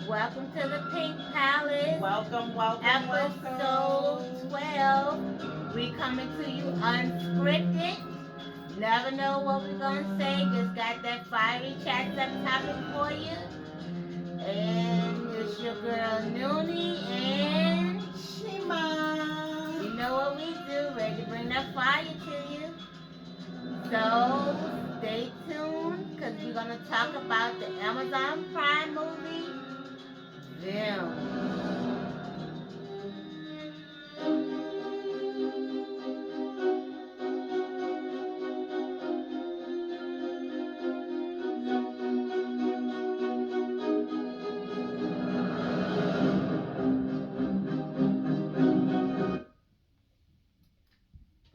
Welcome to the Pink Palace, Welcome, welcome, episode welcome. 12. We coming to you unscripted. Never know what we're gonna say. Just got that fiery chat up topic for you. And it's your girl Noonie, and Shima. you know what we do. Ready to bring that fire to you. So stay tuned because we're gonna talk about the Amazon Prime movie, Them.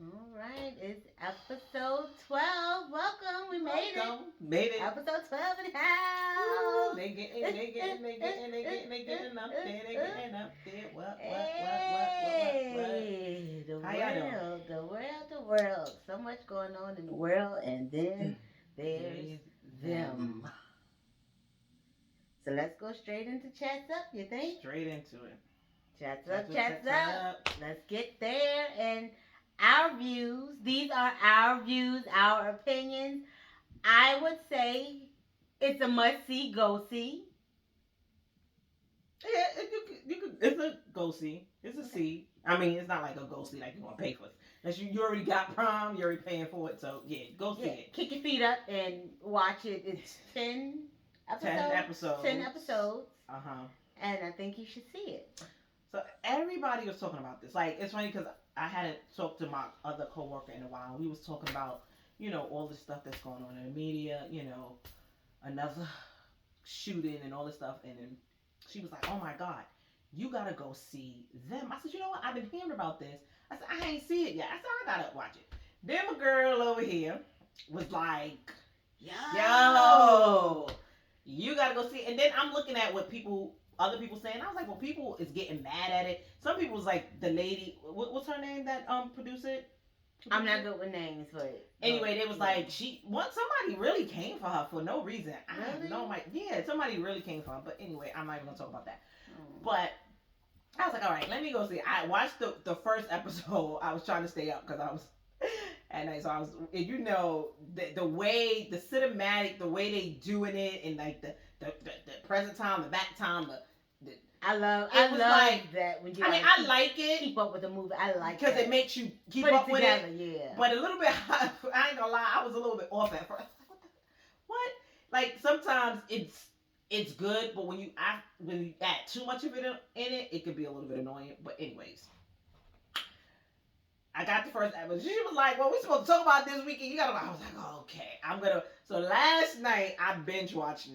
All right, it's episode 12. Welcome, we made it. Welcome. Made it. Episode 12 in the Woo, house. they getting up there, they getting up there. What? Hey, the How y'all doing? world. So much going on in the world, and then there's them. So let's go straight into chats up, you think? Straight into it. Chats up. Let's get there. And our views, these are our views, our opinions. I would say it's a must see, go see. Yeah, it's a go see. It's a C. I mean, it's not like a go see like you want to pay for it. Unless you already got Prime, you're already paying for it. So, yeah, go see it. Kick your feet up and watch it. It's 10 episodes. 10 episodes. 10 episodes. Uh-huh. And I think you should see it. So everybody was talking about this. Like, it's funny because I hadn't talked to my other coworker in a while. We was talking about, all the stuff that's going on in the media, another shooting and all this stuff. And then she was like, oh my God, you got to go see them. I said, you know what? I've been hearing about this. I said, I ain't see it yet. I said, I got to watch it. Then my girl over here was like, yo, you got to go see it. And then I'm looking at what other people saying. I was like, well, people is getting mad at it. Some people was like, the lady, what's her name that produced it? I'm not good with names, but anyway, they was like, somebody really came for her for no reason. I have no idea. Yeah, somebody really came for her. But anyway, I'm not even gonna talk about that. But I was like, all right, let me go see. I watched the first episode. I was trying to stay up because I was, and so I was, the way the cinematic, the way they doing it, and like the present time, the back time, I love that when you. I like it. Keep up with the movie. I like because it makes you keep up with together, it. Yeah. But a little bit, I ain't gonna lie, I was a little bit off at first. What? Like sometimes it's good, but when you add too much of it in it, it could be a little bit annoying. But anyways, I got the first episode. She was like, "Well, we're supposed to talk about this weekend. You gotta." I was like, oh, "Okay, I'm gonna." So last night I binge watched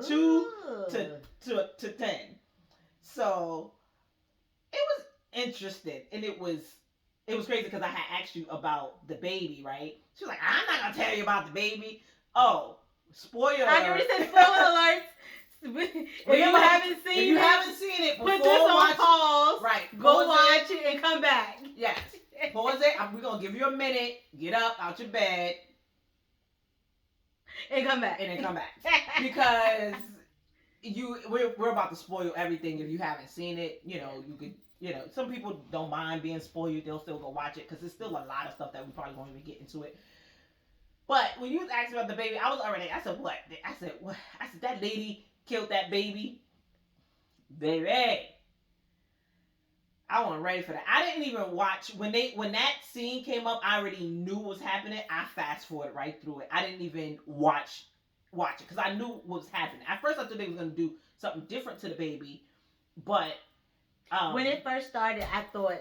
2 to 10. So it was interesting, and it was crazy because I had asked you about the baby, right? She was like, "I'm not gonna tell you about the baby." Oh, spoiler! I can say spoiler alerts. If you haven't seen it, before put this on pause. Right, go watch it and come back. Yes, pause it. We're gonna give you a minute. Get up out your bed and come back, because we're about to spoil everything if you haven't seen it. You could. Some people don't mind being spoiled. They'll still go watch it because there's still a lot of stuff that we probably won't even get into it. But when you was asking about the baby, I said, what? I said, what? I said, that lady killed that baby. Baby. I wasn't ready for that. I didn't even watch when that scene came up. I already knew what was happening. I fast forwarded right through it. I didn't even watch it because I knew what was happening. At first, I thought they was gonna do something different to the baby, but when it first started, I thought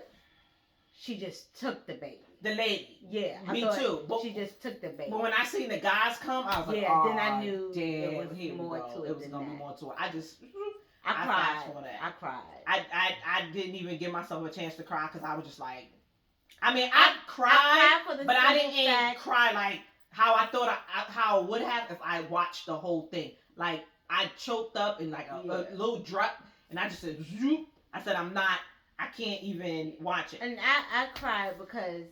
she just took the baby. The lady, yeah, me too. But she just took the baby. But when I seen the guys come, I was like, yeah. Then I knew damn, it was more to it. It was gonna be more to it. I cried. I didn't even give myself a chance to cry because I was just like, I cried, but I didn't cry like how I thought how I would have if I watched the whole thing. Like I choked up and like a little drop, and I just said, zoop. I said, I can't even watch it. And I cried because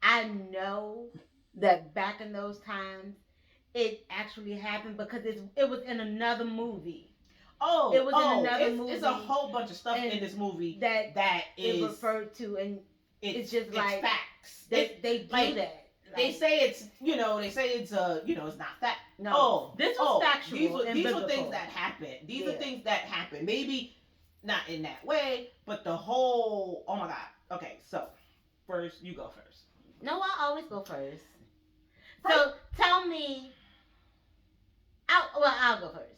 I know that back in those times, it actually happened because it was in another movie. Oh, It was in another it's a movie whole bunch of stuff and in this movie that that it is referred to, and it's just it's like facts. they do like, that. They say it's it's it's not fact. No, this was factual. These were things biblical. that happened. These Yeah. are things that happened. Maybe not in that way, but the whole. Oh my God. Okay, so first you go first. No, I always go first. So tell me. I'll go first.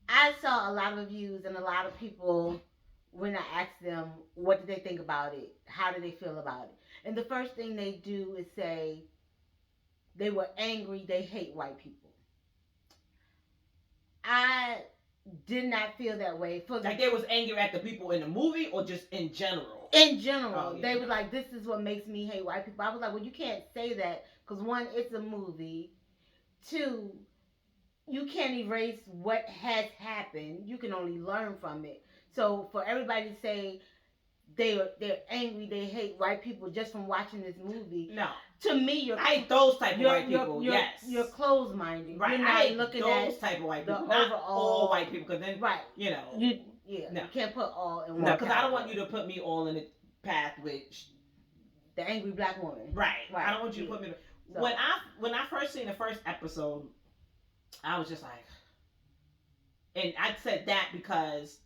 I saw a lot of reviews and a lot of people when I asked them what did they think about it, how did they feel about it, and the first thing they do is say they were angry, they hate white people. I did not feel that way. Like they was angry at the people in the movie, or just in general. In general, they were like, "This is what makes me hate white people." I was like, "Well, you can't say that because one, it's a movie. Two, you can't erase what has happened. You can only learn from it. So for everybody to say they're angry, they hate white people just from watching this movie. No, to me, I hate those type of white people. Yes, you're closed minded. Right, You're not looking those at type of white the people. Not overall all white people, because then right. You you can't put all in one. No, because I don't want you to put me all in the path with the angry black woman. Right. I don't want you to put me. So, when I first seen the first episode, I was just like, and I said that because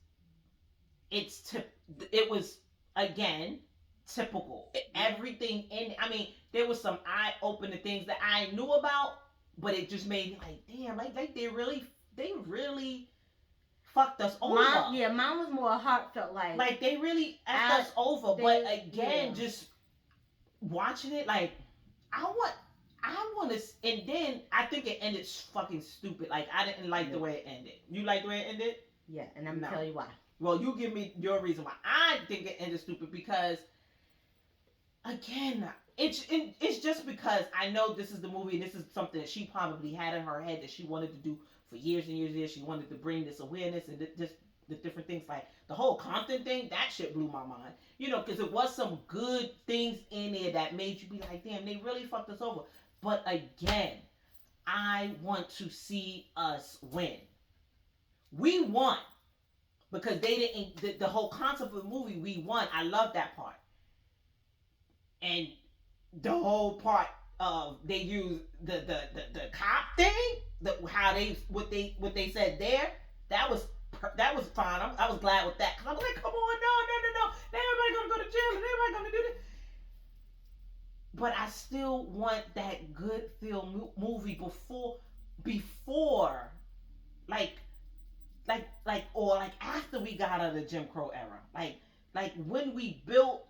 it was again typical. Everything in. I mean, there was some eye-opening things that I knew about, but it just made me like, damn, like they really fucked us over. Mine was more heartfelt, like they really effed us over. But again, just watching it, like I want to, and then I think it ended fucking stupid. Like I didn't like the way it ended. You like the way it ended? Yeah, and I'm gonna tell you why. Well, you give me your reason why I think it ended stupid, because again, it's just because I know this is the movie, and this is something that she probably had in her head that she wanted to do for years and years and years. She wanted to bring this awareness and just the different things, like the whole Compton thing. That shit blew my mind, because it was some good things in there that made you be like, damn, they really fucked us over. But again, I want to see us win. We won because they didn't. The whole concept of the movie, we won. I love that part. And the whole part of they use the cop thing, how what they said there, that was fine. I was glad with that, because I was like, come on, no, now everybody gonna go to jail and everybody gonna do this. But I still want that good feel movie before or after we got out of the Jim Crow era, like when we built,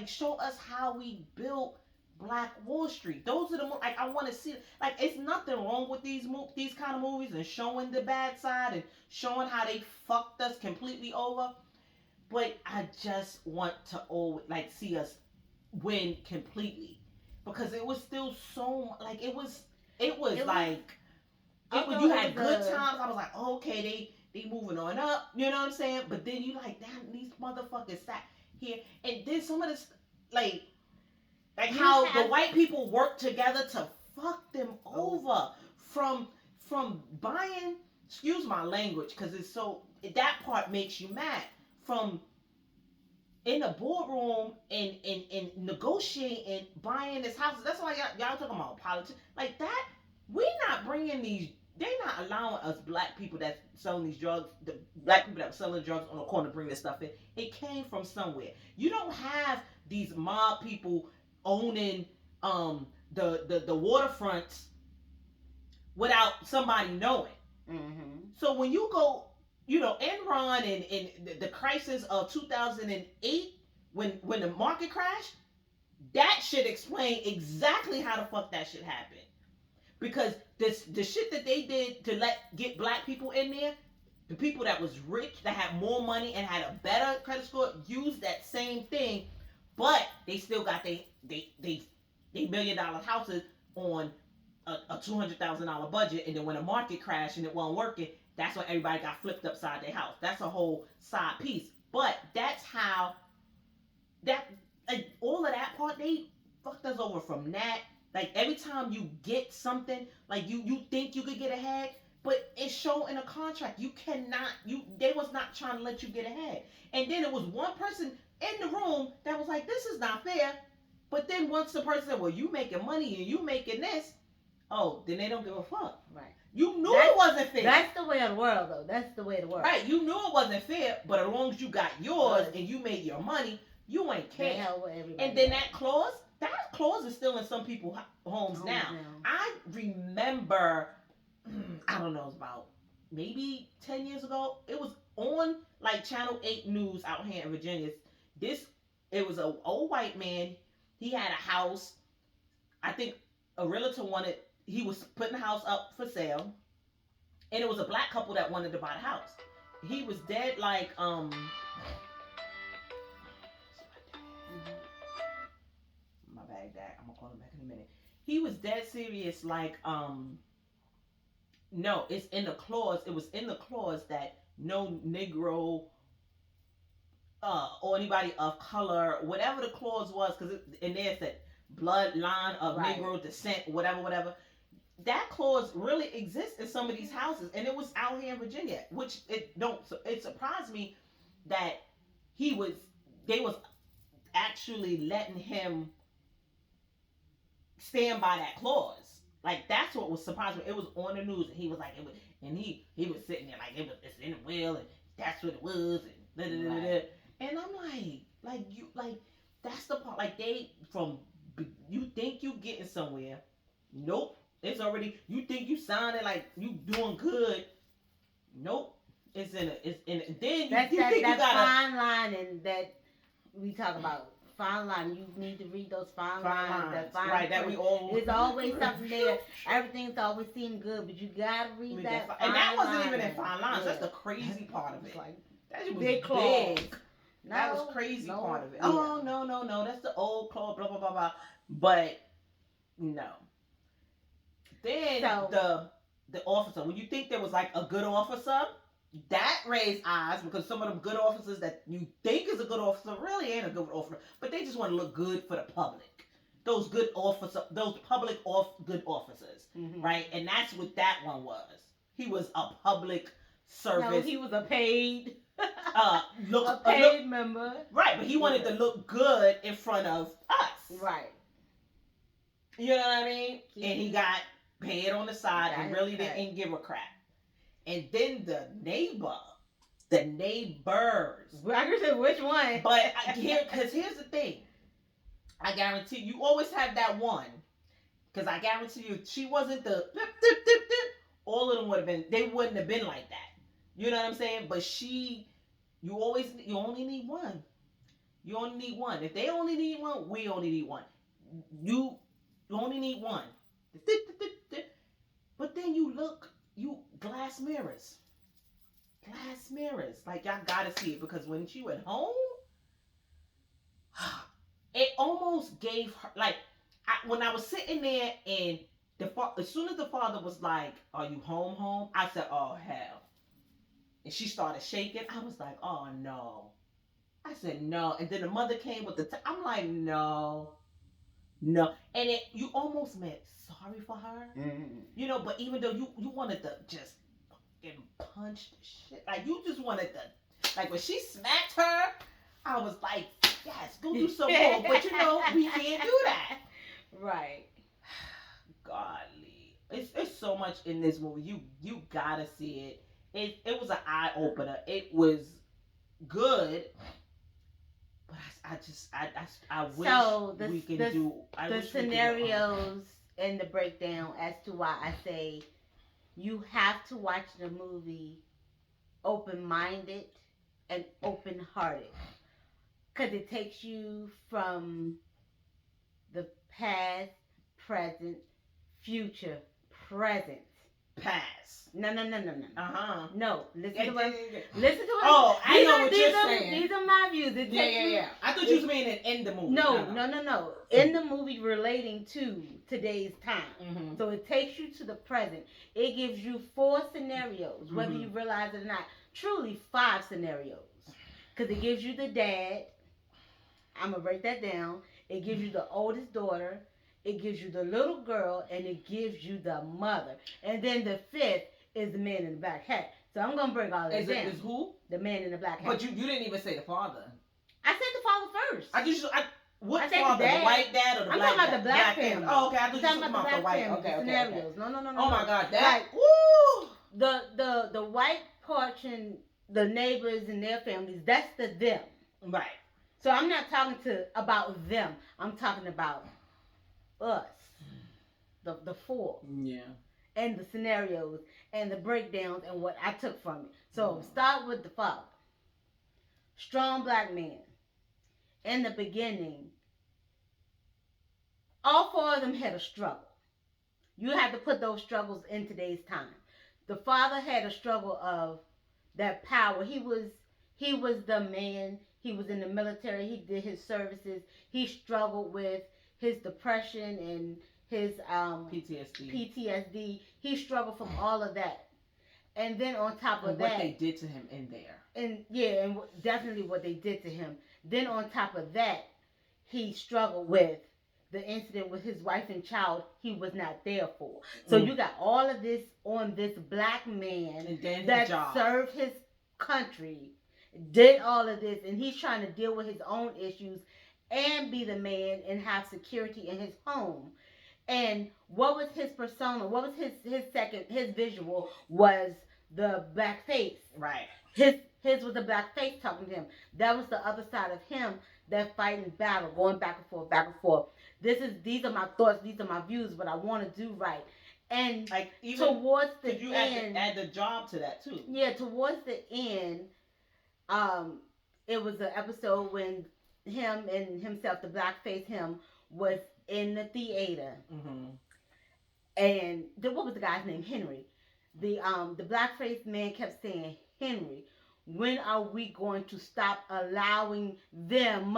show us how we built Black Wall Street. Those are the I want to see. Like, it's nothing wrong with these kind of movies and showing the bad side and showing how they fucked us completely over. But I just want to see us win completely, because it was still so it was you had good times. I was like, oh, okay, they moving on up, you know what I'm saying? But then you like, damn, these motherfuckers sat here, and then some of this how the white people work together to fuck them over from buying. Excuse my language, because it's so, that part makes you mad. From in the boardroom and negotiating buying this house. That's why y'all talking about politics like that. We're not bringing these. They're not allowing us black people that's selling these drugs, the black people that were selling drugs on the corner, bring this stuff in. It came from somewhere. You don't have these mob people owning the waterfronts without somebody knowing. Mm-hmm. So when you go, Enron and the crisis of 2008, when the market crashed, that should explain exactly how the fuck that shit happened. Because the shit that they did to get black people in there, the people that was rich, that had more money and had a better credit score, used that same thing, but they still got they $1 million houses on a $200,000 budget, and then when the market crashed and it wasn't working, that's when everybody got flipped upside their house. That's a whole side piece. But that's how all of that part, they fucked us over from that. Like, every time you get something, like you think you could get ahead, But it's shown in a contract. You cannot. They was not trying to let you get ahead. And then it was one person in the room that was like, "This is not fair." But then once the person said, "Well, you making money and you making this," oh, then they don't give a fuck. Right. You knew it wasn't fair. That's the way of the world, though. That's the way of the world. Right. You knew it wasn't fair, but as long as you got yours and you made your money, you ain't They care. hell with everybody. And then that clause is still in some people's homes now. I remember, I don't know, it was about maybe 10 years ago. It was on like Channel 8 News out here in Virginia. It was an old white man. He had a house. I think a realtor he was putting the house up for sale. And it was a black couple that wanted to buy the house. He was dead like, my bag, Dad. I'm gonna call him back in a minute. He was dead serious, like, no, it's in the clause. It was in the clause that no Negro, or anybody of color, whatever the clause was, because in there it said bloodline of Negro descent, whatever. That clause really exists in some of these houses, and it was out here in Virginia, which it surprised me that they was actually letting him stand by that clause. Like, that's what was surprising me. It was on the news, and he was like, he was sitting there like it's in the will, and that's what it was, and da, da, da, da. And I'm like that's the part. Like, you think you getting somewhere? Nope. It's already, you think you sounding like you doing good. Nope. It's in then you think you got fine line, and that we talk about fine line. You need to read those fine lines. That we all. There's always something there. Everything's always seem good, but you gotta read that. And that wasn't even in fine lines. Yeah. That's the crazy part of it. Like, that was big. No, that was crazy part of it. Yeah. Oh no. That's the old clause. Blah blah blah blah. But no. Then the officer, when you think there was like a good officer, that raised eyes, because some of them good officers that you think is a good officer really ain't a good officer, but they just want to look good for the public. Those good public good officers, right? And that's what that one was. He was a public service. No, he was a paid member. Right, but he wanted to look good in front of us. Right. You know what I mean? And he got paid on the side and really didn't give a crap. And then the neighbors. I can say which one. But here's the thing. I guarantee you always have that one. Because I guarantee you, she wasn't the all of them wouldn't have been like that. You know what I'm saying? But you only need one. You only need one. If they only need one, we only need one. You only need one. But then glass mirrors. Like, y'all gotta see it, because when she went home, it almost gave her, like, when I was sitting there and as soon as the father was like, "Are you home?" I said, "Oh, hell." And she started shaking. I was like, "Oh, no." I said, "No." And then the mother came with I'm like, "No. No." And you almost meant sorry for her. Mm-hmm. You know, but even though you wanted to just fucking punch the shit. Like, you just wanted to, like, when she smacked her, I was like, yes, go do some more. But you know, we can't do that. Right. Godly. It's so much in this movie. You gotta see it. It was an eye opener. It was good. But I wish we could do the scenarios and the breakdown as to why I say you have to watch the movie open-minded and open-hearted, because it takes you from the past, present, future, present. Past. No. Uh-huh. No. Listen to it. Oh, I know what you're saying. These are my views. Yeah. I thought you was meaning in the movie. No. In the movie relating to today's time. Mm-hmm. So it takes you to the present. It gives you 4 scenarios, whether you realize it or not. Truly 5 scenarios. Because it gives you the dad. I'm going to break that down. It gives you the oldest daughter. It gives you the little girl, and it gives you the mother. And then the 5th is the man in the black hat. So I'm gonna break all that Is down. it is who? The man in the black hat. But you didn't even say the father. I said the father first. What I said father? the dad. The white dad or the I'm black talking about dad? the black family. Oh, okay. I thought I'm you were talking talking about about the white. family, Okay, the okay, scenarios. okay. No. Oh my God, that. Like, Woo! the white portion, the neighbors and their families, that's the them. Right. So I'm not talking about them. I'm talking about us, the four, Yeah. and the scenarios and the breakdowns and what I took from it. So start with the father. Strong black man. In the beginning, all four of them had a struggle. You have to put those struggles in today's time. The father had a struggle of that power. He was the man. He was in the military. He did his services. He struggled with his depression and his PTSD. He struggled from all of that. And then on top of that, what they did to him in there. And yeah, and definitely what they did to him. Then on top of that, he struggled with the incident with his wife and child he was not there for. So you got all of this on this black man that served his country, did all of this, and he's trying to deal with his own issues and be the man and have security in his home. And what was his persona? What was his visual was the black face. Right. His was the black face talking to him. That was the other side of him, that fighting battle, going back and forth, back and forth. These are my thoughts, these are my views, but I want to do right. And like even towards the you end, add the job to that too. Yeah, towards the end, it was an episode when him and himself, the blackface him, was in the theater. Mm-hmm. And what was the guy's name? Henry. The blackface man kept saying, Henry, when are we going to stop allowing them,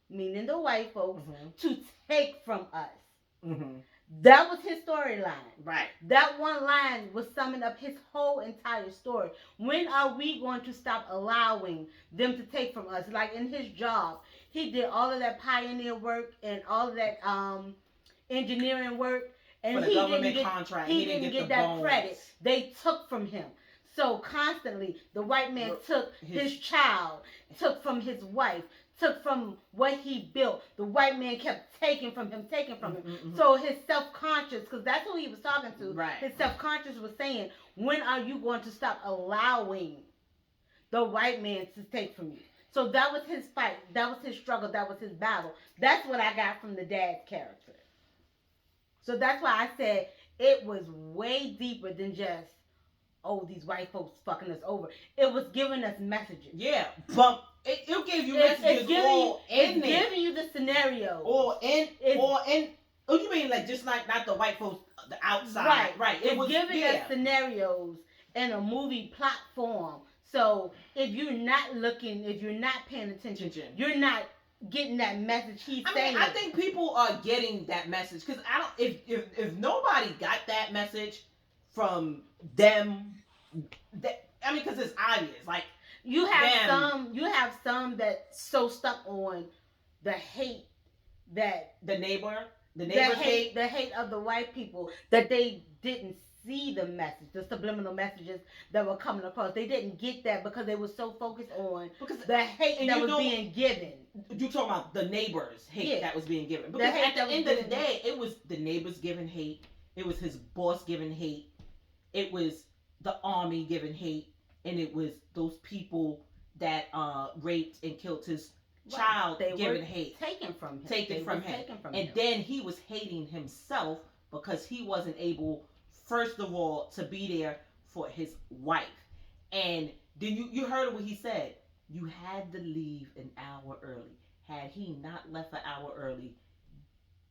meaning the white folks, to take from us? Mm-hmm. That was his storyline. Right. That one line was summing up his whole entire story. When are we going to stop allowing them to take from us? Like in his job, he did all of that pioneer work and all of that engineering work. And for the government contract, he didn't get that credit. They took from him. So constantly, the white man took his child, took from his wife, took from what he built. The white man kept taking from him. Mm-hmm. So his self-conscious, because that's who he was talking to, right. His self-conscious was saying, when are you going to stop allowing the white man to take from you? So that was his fight. That was his struggle. That was his battle. That's what I got from the dad's character. So that's why I said it was way deeper than just, oh, these white folks fucking us over. It was giving us messages. Yeah, but it gave you messages it's giving you the scenario. Oh, you mean like just like not the white folks, the outside. Right. It's giving us scenarios in a movie platform. So if you're not looking, if you're not paying attention, you're not getting that message he's saying. I think people are getting that message because if nobody got that message from them, because it's obvious. Like you have some that so stuck on the hate that the neighbors hate, the hate of the white people, that they didn't see the message, the subliminal messages that were coming across. They didn't get that because they were so focused on the hate that was being given. You talking about the neighbors' hate that was being given. Because at the end of the day, it was the neighbors giving hate. It was his boss giving hate. It was the army giving hate. And it was those people that raped and killed his child giving hate. Taken from him. Taken from him. And then he was hating himself because he wasn't able, first of all, to be there for his wife. And then you heard what he said. You had to leave an hour early. Had he not left an hour early,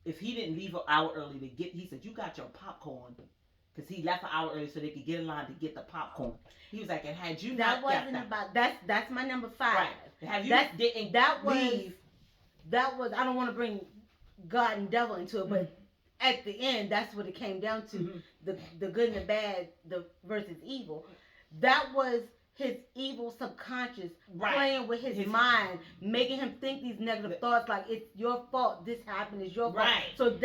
if he didn't leave an hour early he said, you got your popcorn. Because he left an hour early so they could get in line to get the popcorn. He was like, and had you not got that. That's my number 5. Right. Have you leave. That was, I don't want to bring God and devil into it, but at the end, that's what it came down to. Mm-hmm. The good and the bad, the versus evil. That was his evil subconscious playing with his mind, making him think these negative thoughts like it's your fault, this happened, it's your fault. So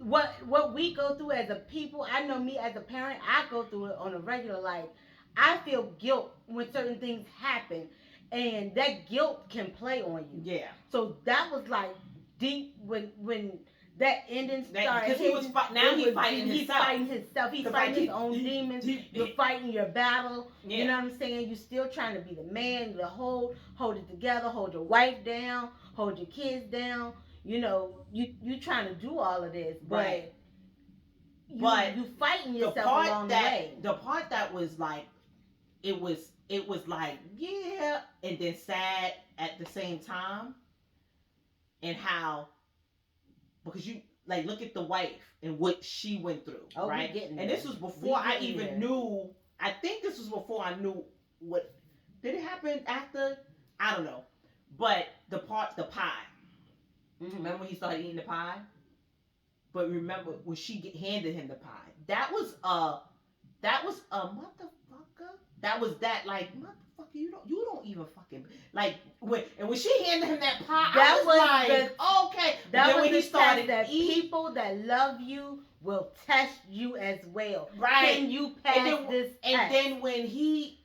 what we go through as a people, I know me as a parent, I go through it on a regular. Like, I feel guilt when certain things happen, and that guilt can play on you. Yeah. So that was like deep when that ending started. Because he was now he's fighting he's himself. fighting himself. He's fighting his own demons. You're fighting your battle. Yeah. You know what I'm saying? You're still trying to be the man, hold it together, hold your wife down, hold your kids down. You know, you trying to do all of this, but Right. you fighting yourself along the way. The part that was like, it was like, yeah, and then sad at the same time, and how, because you like look at the wife and what she went through, right? And this was before I even knew. I think this was before I knew what did it happen after. I don't know, but the pie. Remember when he started eating the pie? But remember when she handed him the pie? That was a motherfucker. That was that like motherfucker. You don't even fucking like when she handed him that pie. That I was like, the, okay. That was when the he started that eating, people that love you will test you as well. right? Can you pass this test? And then when he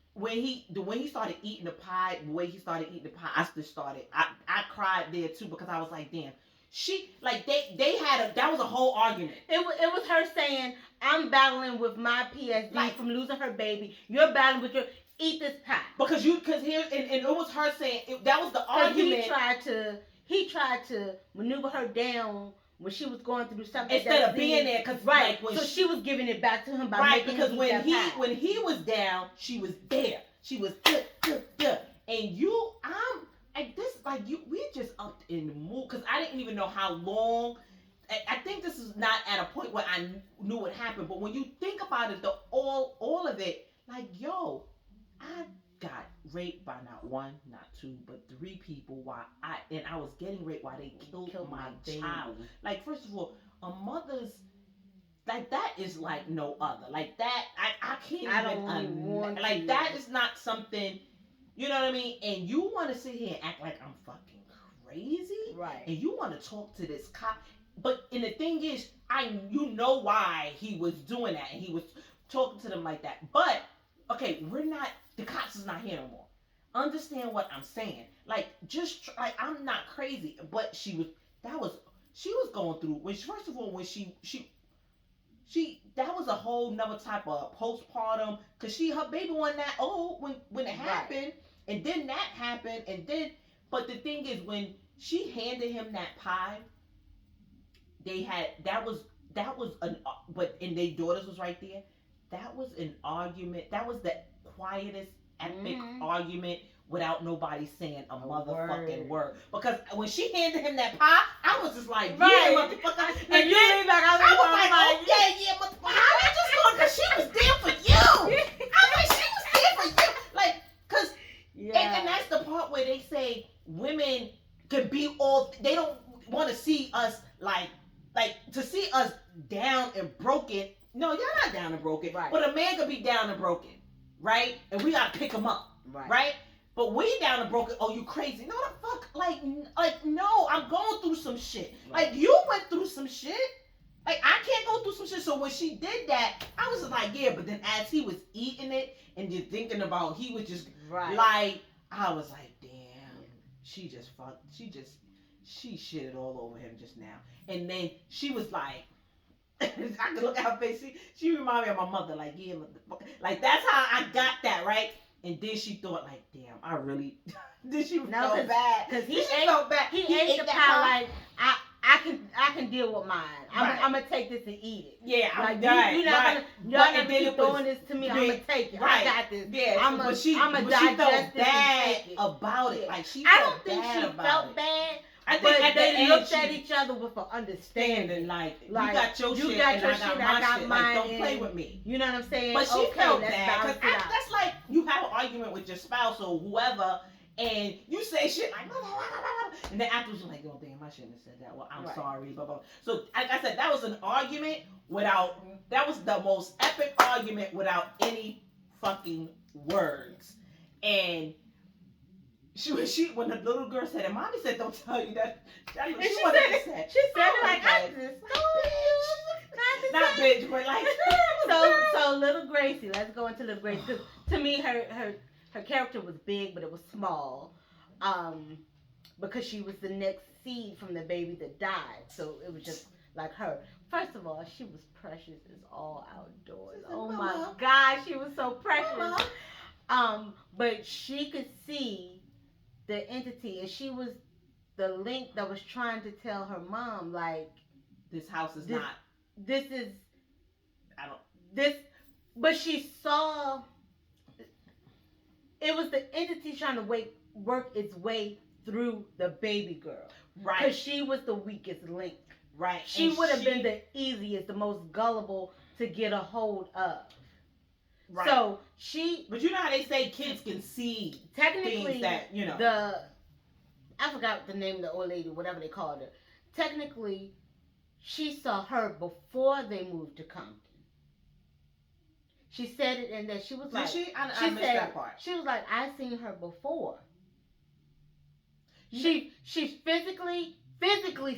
started eating the pie, the way he started eating the pie, I just started. I cried there too because I was like, damn. She like they had that was a whole argument. It was her saying, I'm battling with my PSD from losing her baby. You're battling with your eat this pie. Because here and it was her saying that was the argument. He tried to maneuver her down when she was going through something instead of being there, because right. Like, so she was giving it back to him by making because him when he was down, she was there. She was good. And we just upped in the mood because I didn't even know how long. I think this is not at a point where I knew what happened, but when you think about it, all of it, like, yo, I got raped by not one, not two, but three people I was getting raped while they killed my child. Like, first of all, a mother's like that is like no other. Like that, I can't even like that is not something. You know what I mean? And you want to sit here and act like I'm fucking crazy, right? And you want to talk to this cop, and the thing is, you know why he was doing that, and he was talking to them like that. But okay, the cops is not here no more. Understand what I'm saying? Like, just like I'm not crazy, but she was going through. First of all, when she that was a whole nother type of postpartum, because her baby wasn't that old when it happened. Right. And then that happened, but the thing is, when she handed him that pie, and their daughters was right there. That was an argument. That was the quietest, epic argument without nobody saying a motherfucking word. Because when she handed him that pie, I was just like, yeah, motherfucker. And you lean back, I was like, yeah, motherfucker. How you just going? Because she was there for you. I was like, she was there for you. Like, because, and that's the part where they say women can be they don't want to see us like to see us down and broken. No, you're not down and broken. Right. But a man could be down and broken, right? And we gotta pick him up, right? But we down and broken. Oh, you crazy? No, the fuck. Like no, I'm going through some shit. Right. Like you went through some shit. Like I can't go through some shit. So when she did that, I was just like, yeah. But then as he was eating it and just thinking about, he was just like, I was like, damn, she just fucked. She shitted all over him just now. And then she was like, I could look at her face. She reminded me of my mother. Like, yeah, like that's how I got that, right? And then she thought, like, damn, I really. Then she felt bad because he ate the pie. Like, I can deal with mine. I'm gonna take this and eat it. Yeah, like, you're not gonna keep throwing this to me. I'm gonna take it. I got this. Yeah, I'm gonna digest this and take it. About it. Like I don't think she felt bad. I think they looked at each other with an understanding. Like you got your shit and I got mine. Like, don't play with me. You know what I'm saying? But she felt bad. Because that's like you have an argument with your spouse or whoever, and you say shit like, and then afterwards you're like, oh damn, I shouldn't have said that. Well, I'm sorry, blah blah. So like I said, that was an argument that was the most epic argument without any fucking words. And when the little girl said it, mommy said, don't tell you that. She said it like, I just told you. bitch, but like. So little Gracie, let's go into little Gracie, because to me her character was big, but it was small, because she was the next seed from the baby that died. So it was just like her. First of all, she was precious as all outdoors. Oh my God, she was so precious. But she could see the entity, and she was the link that was trying to tell her mom, like, this house is this, not. This is. I don't. This, but she saw. It was the entity trying to work its way through the baby girl. Right. Because she was the weakest link. Right. She would have been the easiest, the most gullible to get a hold of. Right. So she. But you know how they say kids can see technically things that, you know. I forgot the name of the old lady, whatever they called her. Technically, she saw her before they moved to Compton. She said it, and that she was like, Did she? I missed said, that part. She was like, I seen her before. She physically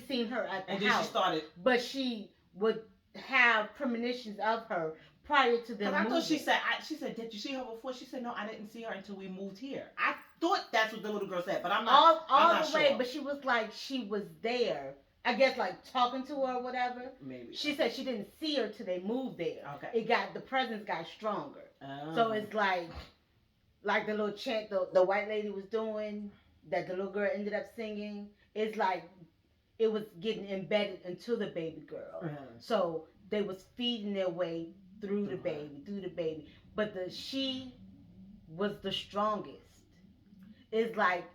seen her at the house. And then she started. But she would have premonitions of her prior to them moving. I thought she said, did you see her before? She said, no, I didn't see her until we moved here. I thought that's what the little girl said, but I'm not. All the way, but she was like, she was there. I guess like talking to her or whatever. Maybe. She said she didn't see her till they moved there. Okay. The presence got stronger. Oh. So it's like the little chant the white lady was doing that the little girl ended up singing. It's like it was getting embedded into the baby girl. Mm-hmm. So they was feeding their way through the baby. But she was the strongest. It's like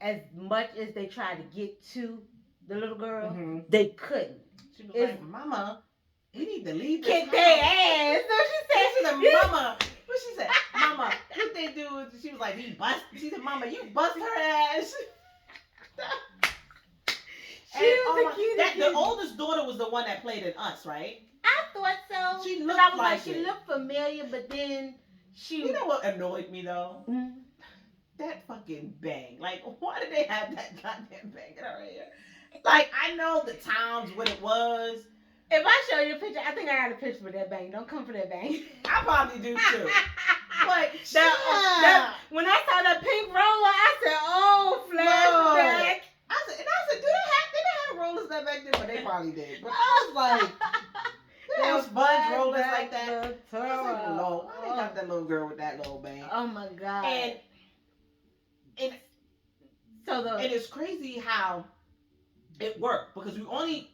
as much as they tried to get to the little girl, they couldn't. She was like, Mama, you need to leave this house. Kick their ass. So she said, Mama. What she said? Mama, what they do? She was like, she said, Mama, you bust her ass. The oldest daughter was the one that played in Us, right? I thought so. She looked she looked familiar, but then she. You know what annoyed me though? Mm-hmm. That fucking bang. Like, why did they have that goddamn bang in her hair? Like, I know the times when it was. If I show you a picture, I think I got a picture for that bang. Don't come for that bang. I probably do too. But when I saw that pink roller, I said, "Oh, flashback." I said, did they have rollers that back then? But they probably did. But I was like, they have sponge rollers like that. I was like, Lord, why they got that little girl with that little bang? Oh my God. And it's crazy how it worked, because you only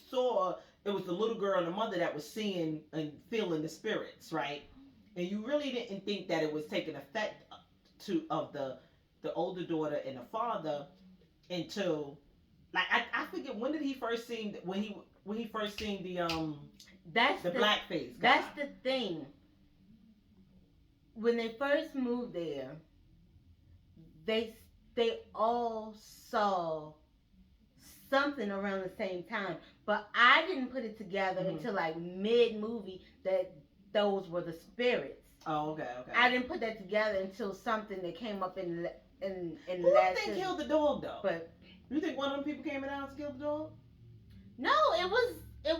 saw it was the little girl and the mother that was seeing and feeling the spirits, right? And you really didn't think that it was taking effect of the older daughter and the father until, like, I forget, when did he first seen when he first seen the blackface guy? That's the thing. When they first moved there, they all saw something around the same time, but I didn't put it together until like mid-movie that those were the spirits. Oh, okay. I didn't put that together until something that came up in the last. Who they killed the dog though? But you think one of them people came in the house and killed the dog? No, it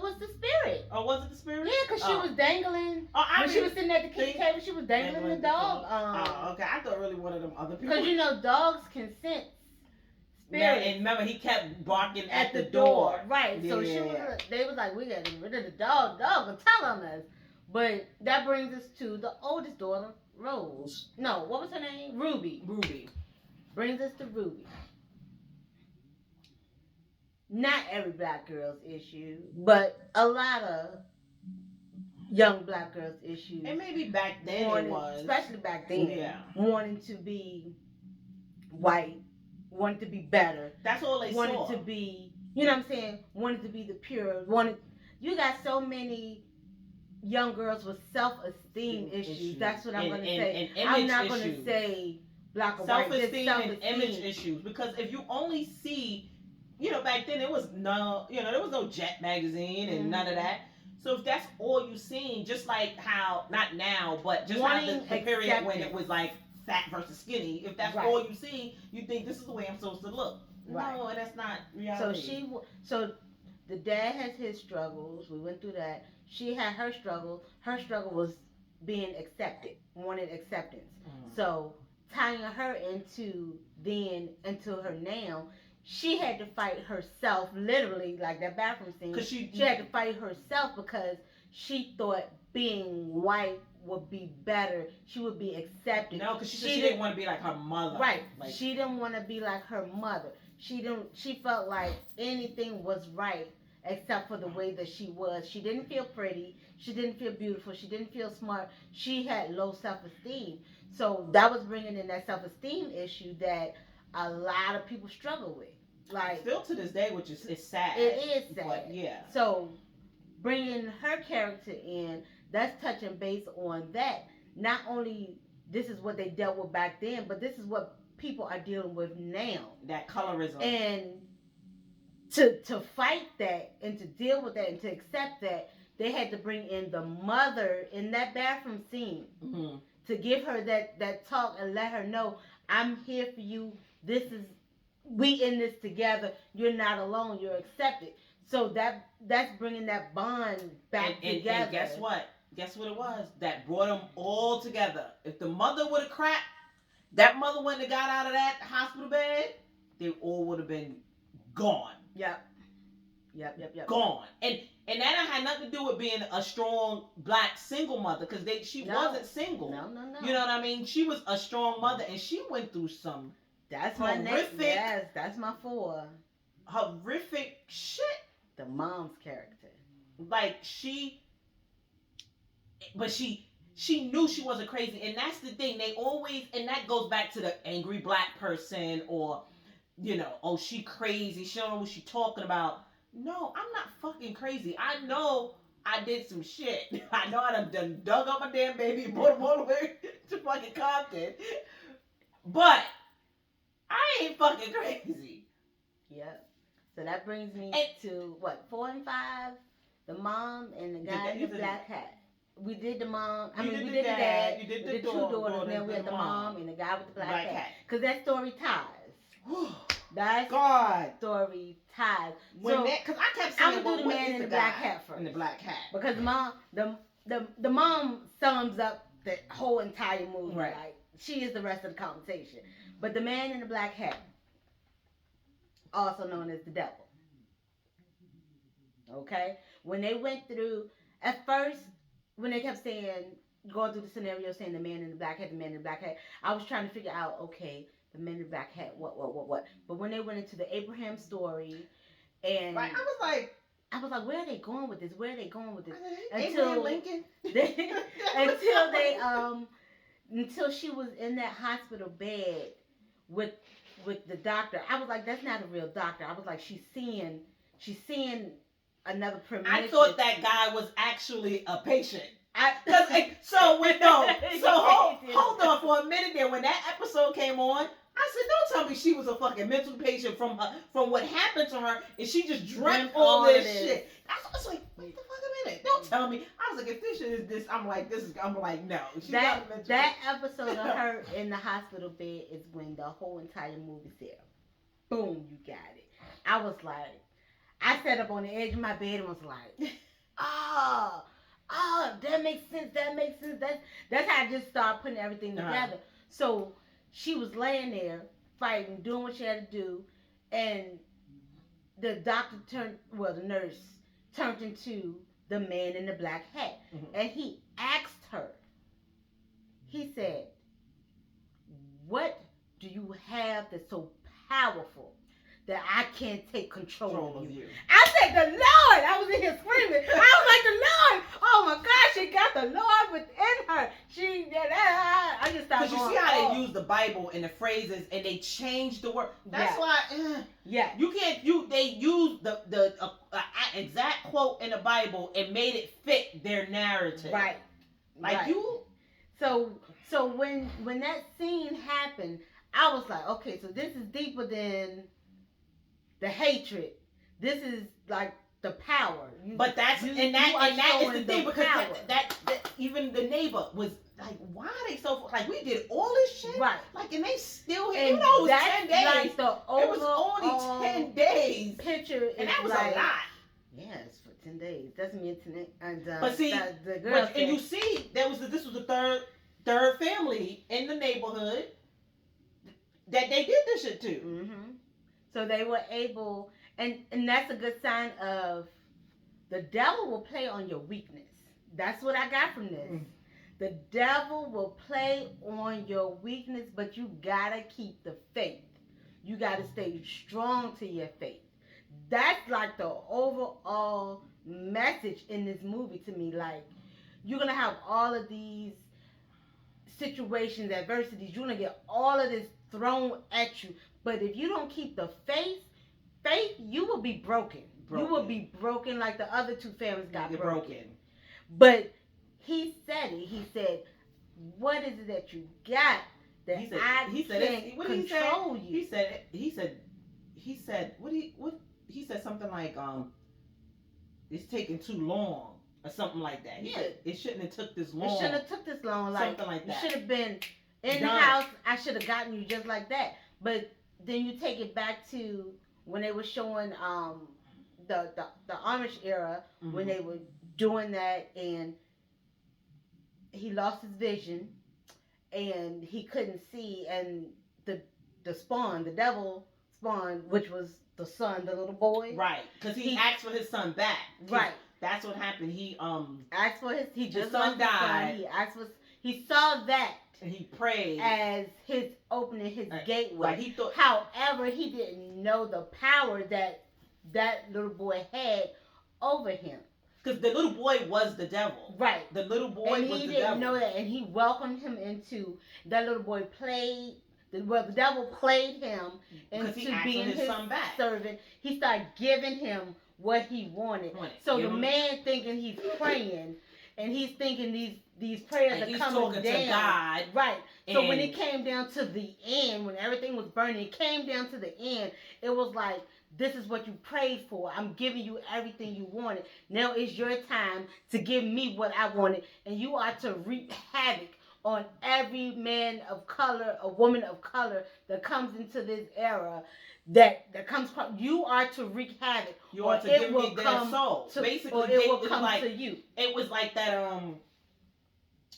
was the spirit. Oh, was it the spirit? Yeah, because she was dangling. When she was sitting at the kitchen table, she was dangling the dog. Okay. I thought really one of them other people. Because dogs can sense spirits. And remember, he kept barking at the door. Right. Yeah. So they was like, we got to get rid of the dog. Dog will tell on us. But that brings us to the oldest daughter, Rose. No, what was her name? Ruby. Brings us to Ruby. Not every black girl's issue, but a lot of young black girls' issues. And maybe back then it was. Especially back then. Yeah. Wanting to be white, wanting to be better. That's all they wanted saw. To be, you know what I'm saying? Wanted to be the pure. You got so many young girls with self-esteem issues. That's what I'm going to say. I'm not going to say black or white. Self-esteem and image issues. Because if you only see, back then there was no Jet magazine and none of that. So if that's all you seen, just like how, not now, but just how the period when it was like fat versus skinny, if that's all you see, you think this is the way I'm supposed to look. Right. No, and that's not reality. So the dad has his struggles. We went through that. She had her struggle. Her struggle was being accepted, wanted acceptance. So tying her into her now, she had to fight herself, literally, like that bathroom scene. Cause she had to fight herself because she thought being white would be better. She would be accepted. No, because she didn't want to be like her mother. Right. Like, she didn't want to be like her mother. She felt like anything was right except for the way that she was. She didn't feel pretty. She didn't feel beautiful. She didn't feel smart. She had low self-esteem. So that was bringing in that self-esteem issue that a lot of people struggle with. Like, still to this day, which is it's sad. It is sad. But yeah. So bringing her character in, that's touching base on that. Not only this is what they dealt with back then, but this is what people are dealing with now. That colorism. And to fight that and to deal with that and to accept that, they had to bring in the mother in that bathroom scene to give her that talk and let her know, I'm here for you. We in this together. You're not alone. You're accepted. So that's bringing that bond back together. And guess what? Guess what it was? That brought them all together. If the mother would have cracked, that mother wouldn't have got out of that hospital bed, they all would have been gone. Yep. Gone. And that had nothing to do with being a strong black single mother, because she wasn't single. No. You know what I mean? She was a strong mother, and she went through some that's horrific, my next. Yes, that's my 4. Horrific shit. The mom's character. Like she knew she wasn't crazy, and that's the thing. They always, and that goes back to the angry black person, or oh, she crazy, she don't know what she talking about. No, I'm not fucking crazy. I know I did some shit. I know I done dug up my damn baby and put him all the way to fucking Compton, but I ain't fucking crazy. Yep. So that brings me to what, 4 and 5? The mom and the guy in the black hat. We did the mom. We did the dad. You did the 2 daughters. And then we had the mom and the guy with the black hat. Because that story ties. That story ties. Because I kept saying, I'm gonna do the man in the black hat first. In the black hat. Because the mom sums up the whole entire movie. Right. Like, she is the rest of the conversation. But the man in the black hat, also known as the devil. Okay? When they went through, at first, when they kept saying, going through the scenario saying the man in the black hat, the man in the black hat, I was trying to figure out, okay, the man in the black hat, what? But when they went into the Abraham story, and right, I was like, where are they going with this? Abraham Lincoln. Until she was in that hospital bed with the doctor. I was like, that's not a real doctor. I was like, she's seeing another premonition. I thought that guy was actually a patient. Hold on for a minute there. When that episode came on, I said, don't tell me she was a fucking mental patient from what happened to her, and she just dreamt all this shit. I was like, wait the fuck a minute. Don't tell me. I was like, if this shit is this, I'm like, no. That episode of her in the hospital bed is when the whole entire movie's there. Boom, you got it. I was like, I sat up on the edge of my bed and was like, oh, that makes sense. That's how I just started putting everything together. So she was laying there fighting, doing what she had to do, and the nurse turned into the man in the black hat. And he asked her, he said, what do you have that's so powerful that I can't take control of you? I said, the Lord. I was in here screaming. I was like, the Lord. Oh my God, she got the Lord within her. I just started going. Because you see how they use the Bible and the phrases, and they change the word. That's why. You can't. They use the exact quote in the Bible and made it fit their narrative. Right. Like you. So when that scene happened, I was like, okay, so this is deeper than the hatred. This is like the power. But that is the thing, because that even the neighbor was like, why are they so like, we did all this shit, right? Like, and they still, it was 10 days. Like it was only 10 days. Picture, and that was like a lot. days. That's me and But see, the girl and you see, this was the third family in the neighborhood that they did this shit to. Mm-hmm. So they were able, and that's a good sign of the devil will play on your weakness. That's what I got from this. Mm. The devil will play on your weakness, but you gotta keep the faith. You gotta stay strong to your faith. That's like the overall message in this movie to me. Like, you're gonna have all of these situations, adversities, you're gonna get all of this thrown at you. But if you don't keep the faith, you will be broken. You will be broken like the other two families got broken. But he said it. He said, "What is it that you got that I can't control you?" He said something like it's taking too long or something like that. He said it shouldn't have took this long. It shouldn't have took this long. Like, something like that. You should have been in the house. I should have gotten you just like that. But then you take it back to when they were showing the Amish era, mm-hmm. when they were doing that, and he lost his vision and he couldn't see, and the devil spawned, which was the son, the little boy, right? Because he asked for his son back, right? That's what happened. He asked for his son died. He saw that. And he prayed as his opening his gateway. Like he thought, however, he didn't know the power that little boy had over him. Because the little boy was the devil. Right. The little boy was the devil. And he didn't know that. And he welcomed him into, that little boy played, the devil played him into being his son back. Servant. He started giving him what he wanted. So the man thinking he's praying, and he's thinking these prayers are coming down to God, right? So when it came down to the end, when everything was burning, it came down to the end. It was like, this is what you prayed for. I'm giving you everything you wanted. Now it's your time to give me what I wanted, and you are to wreak havoc on every man of color, a woman of color that comes into this era. That comes, you are to wreak havoc. You are to give me their soul. Basically, or it will come to you. It was like that.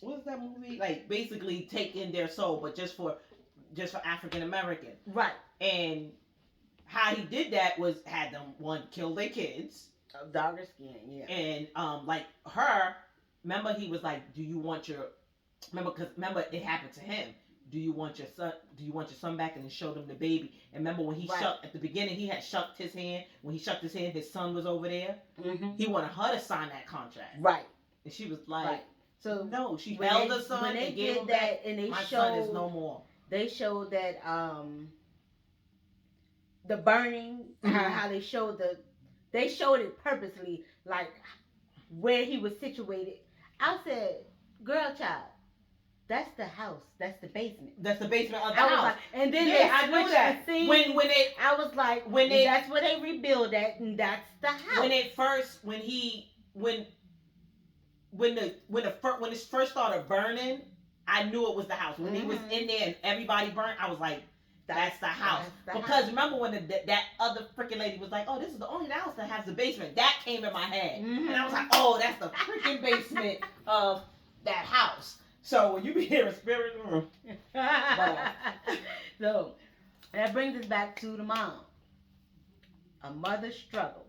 What was that movie? Like basically taking their soul, but just for African American. Right. And how he did that was had them kill their kids. Darker skin, yeah. And like her, remember he was like, "Do you want your?" Remember it happened to him. Do you want your son? Do you want your son back? And then showed him the baby. And remember when he shucked at the beginning, he had shucked his hand. When he shucked his hand, his son was over there. Mm-hmm. He wanted her to sign that contract. Right. And she was like, right. So no, she held her son. When they gave did that, back, and they my showed, son is no more. They showed that the burning, mm-hmm. how they showed it purposely, like where he was situated. I said, girl, child. That's the house. That's the basement. That's the basement of the house. Like, and then they switched the scene. When it, I was like, that's where they rebuild at, and that's the house. When it first started burning, I knew it was the house. When mm-hmm. he was in there and everybody burned, I was like, that's the house. Because remember when that other freaking lady was like, oh, this is the only house that has the basement. That came in my head, mm-hmm. and I was like, oh, that's the freaking basement of that house. So when you be hearing spirit in the room. So that brings us back to the mom. A mother's struggle.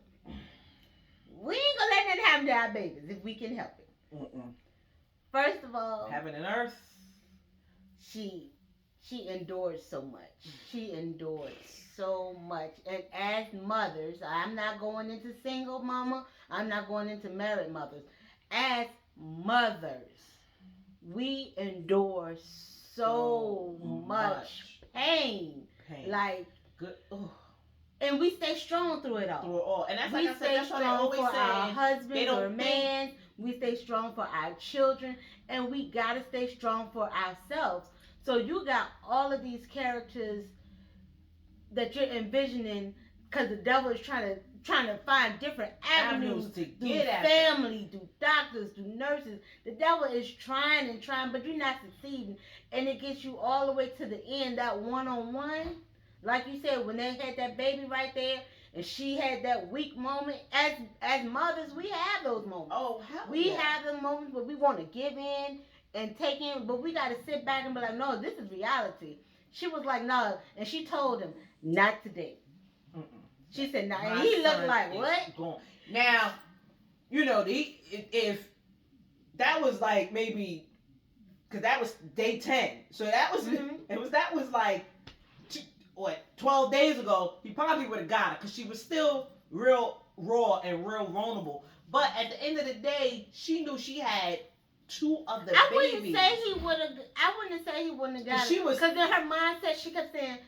We ain't gonna let that happen to our babies if we can help it. Mm-mm. First of all, heaven and earth. She endured so much. She endured so much. And as mothers, I'm not going into single mama. I'm not going into married mothers. As mothers, we endure so much pain. Like, good. Ugh. And we stay strong through it all. Through it all. And that's we like I said, that's what I always for say. Our husbands or men. We stay strong for our children. And we got to stay strong for ourselves. So you got all of these characters that you're envisioning, because the devil is trying to find different avenues to through get at family, through doctors, through nurses. The devil is trying and trying, but you're not succeeding. And it gets you all the way to the end, that one-on-one. Like you said, when they had that baby right there, and she had that weak moment. As mothers, we have those moments. Oh, hell We yeah. have the moments where we want to give in and take in, but we got to sit back and be like, no, this is reality. She was like, no, and she told him, not today. Mm-mm. She said, no, My and he looked son like, is what? gone. Now, you know, if that was like maybe, because that was day 10, so that was that was like 12 days ago. He probably would have got her because she was still real raw and real vulnerable. But at the end of the day, she knew she had 2 of the I babies. wouldn't say he would have. I wouldn't say he wouldn't have got She it. was- Because in her mindset, she kept saying,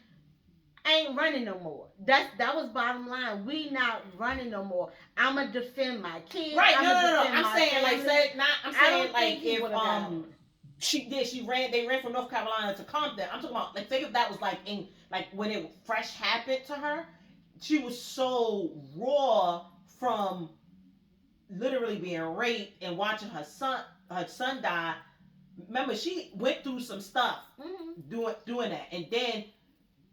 "I ain't running no more." That was bottom line. We not running no more. I'ma defend my kids. Right? I'ma No. defend I'm my saying like family. say not. I'm I saying don't like think he if would've got it. She ran. They ran from North Carolina to Compton. I'm talking about like think if that was like in like when it fresh happened to her, she was so raw from literally being raped and watching her son die. Remember, she went through some stuff doing that, and then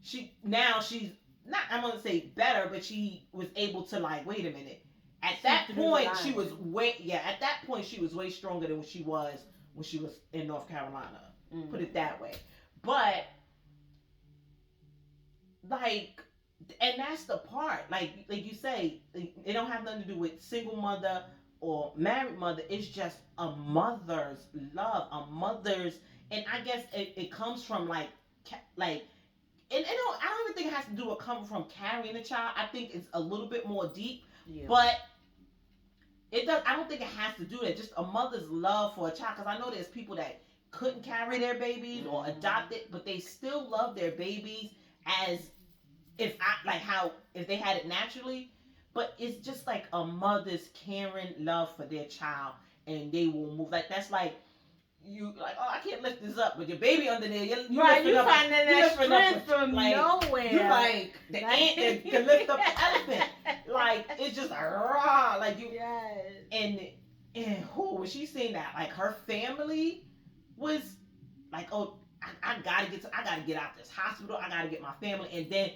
she's not. I'm gonna say better, but she was able to like wait a minute. At that point, she was At that point, she was way stronger than what she was when she was in North Carolina. Put it that way. But like, and that's the part. Like you say, it don't have nothing to do with single mother or married mother. It's just a mother's love, a mother's, and I guess it comes from like. And I don't even think it has to do with coming from carrying a child. I think it's a little bit more deep, but it does. I don't think it has to do that. Just a mother's love for a child. Because I know there's people that couldn't carry their babies or adopt it, but they still love their babies as if they had it naturally. But it's just like a mother's caring love for their child, and they will move. Like that's like. You like, oh, I can't lift this up, but your baby under there, you finding that lifting strength up, from like, nowhere. You like the ant that can lift up the elephant. Like it's just like raw, like you. Yes. And when she seen that, like her family was like, oh, I gotta get out this hospital. I gotta get my family, and then.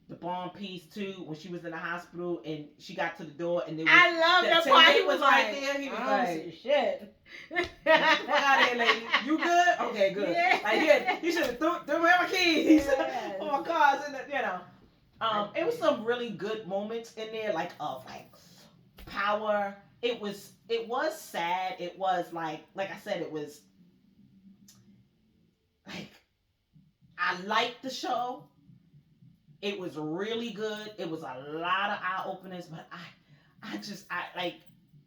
The bomb piece too when she was in the hospital and she got to the door and I love that part. He was right like, there. He was like, shit. Get the fuck out of here, lady. You good? Okay, good. Yeah. Like, you should have threw me my keys. Yes. Oh my God, it was some really good moments in there, like of like power. It was sad. It was like I said, it was like I liked the show. It was really good. It was a lot of eye openers, but I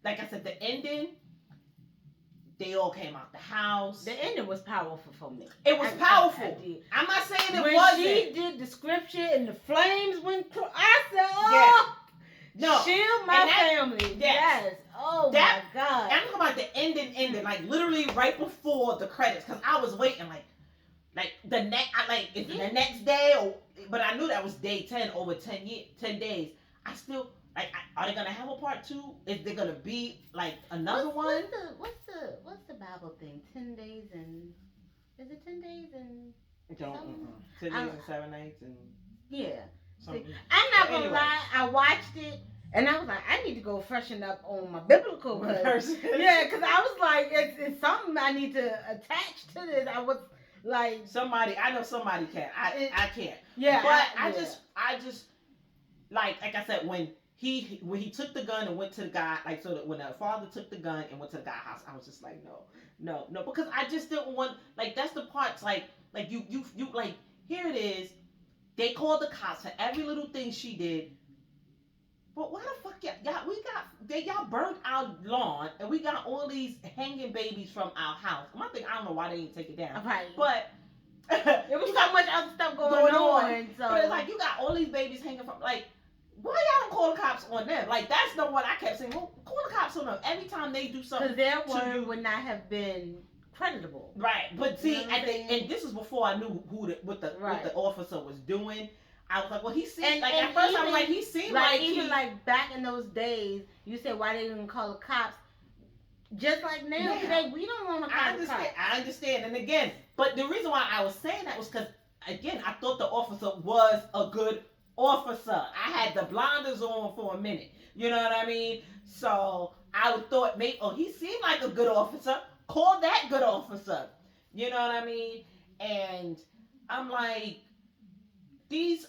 like I said, the ending. They all came out the house. The ending was powerful for me. It was powerful. I'm not saying it when wasn't. When she did the scripture and the flames went through, I said, oh, no. Shield my family. Yes. Oh, my God. I'm talking about the ending, like literally right before the credits, because I was waiting, like the next day, but I knew that was day 10 over 10 days. I still. Like, are they gonna have a part 2? Is there gonna be like another one? What's the Bible thing? 10 days and is it 10 days and 10 days and 7 nights and yeah. Something. I'm not gonna lie. I watched it and I was like, I need to go freshen up on my biblical verse. Yeah, because I was like, it's something I need to attach to this. I was like, I know somebody can. I can't. Yeah, but I just like I said when he took the gun and went to the guy, like, so that when the father took the gun and went to the guy's house, I was just like, no, because I just didn't want, like, that's the parts, like you like, here it is, they called the cops for every little thing she did, but why the fuck y'all burnt our lawn, and we got all these hanging babies from our house. My thing, I don't know why they didn't take it down, right. But there was so much other stuff going on, so. But it's like, you got all these babies hanging from, like, why y'all don't call the cops on them? Like, that's the one I kept saying. Well, call the cops on them every time they do something. Because their word would not have been creditable. Right. But see, and this is before I knew what the officer was doing. I was like, well, he seemed like, at first I was like, he seemed like even like back in those days, you said, why they didn't call the cops? Just like now, today, we don't want to call the cops. I understand. And again, but the reason why I was saying that was because, again, I thought the officer was a good officer. I had the blinders on for a minute. You know what I mean? So I thought, maybe, oh, he seemed like a good officer. Call that good officer. You know what I mean? And I'm like, these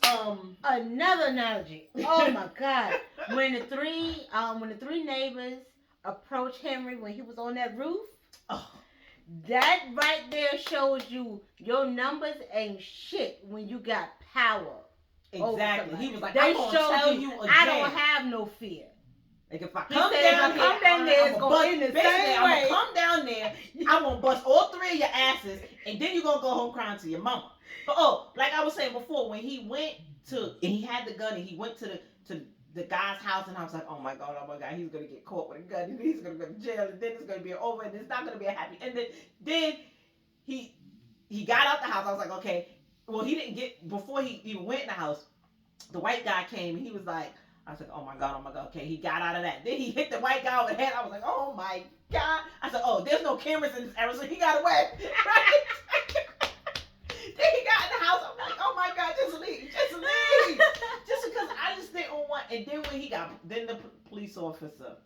Another analogy. Oh my God! When the three neighbors approached Henry when he was on that roof, oh, that right there shows you your numbers ain't shit when you got power. exactly. He was like, They I'm gonna showed tell you again. I don't have no fear. Like if I He come said, down if I here, come down there, it's gonna end the basically, same I'm way. gonna come down there. I'm gonna bust all three of your asses, and then you're gonna go home crying to your mama. But like I was saying before, when he went to and he had the gun and he went to the guy's house, and I was like, oh my god, he's gonna get caught with a gun, and he's gonna go to jail, and then it's gonna be over, and it's not gonna be a happy ending. Then he got out the house. I was like, okay. Well, he didn't get before he even went in the house. The white guy came and he was like, I was like, oh my god. Okay, he got out of that. Then he hit the white guy with the head. I was like, oh my god. I said, oh, there's no cameras in this area, so he got away. Right? Then he got in the house. I'm like, oh my god, just leave. Just because I just didn't want. And then when then the police officer,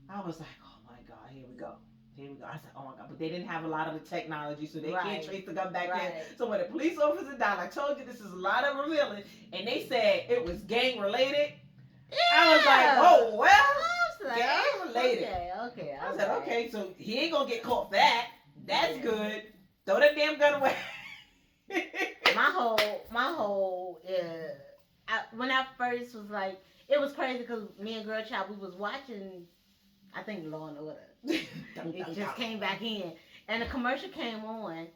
I was like, oh my god, here we go. I said, oh my god, but they didn't have a lot of the technology, so they can't trace the gun back there. So when the police officer died, I told you this is a lot of revealing, and they said it was gang related. Yeah. I was like, oh well, gang related. Okay. I said, okay, so he ain't gonna get caught for that. That's good. Throw that damn gun away. my whole when I first was like, it was crazy because me and Girl Child, we was watching, I think, Law and Order. It just came back in, and the commercial came on,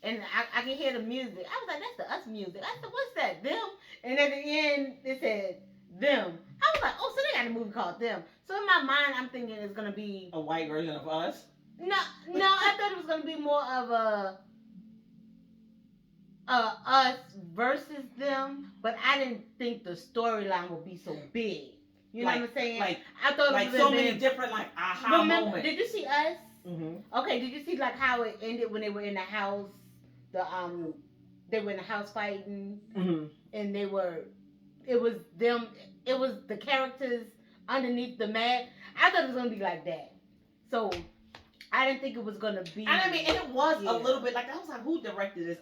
and I could hear the music. I was like, that's the Us music. I said, what's that? Them? And at the end, it said Them. I was like, oh, so they got a movie called Them. So in my mind, I'm thinking it's gonna be a white version of Us. No, I thought it was gonna be more of a Us versus Them, but I didn't think the storyline would be so big. You know what I'm saying? Like, I thought like so many different aha moments. Did you see Us? Mm-hmm. Okay. Did you see how it ended when they were in the house? They were in the house fighting, mm-hmm. and it was them. It was the characters underneath the mat. I thought it was gonna be like that. So I didn't think it was gonna be. And I mean, and it was a little bit like I was like, who directed this?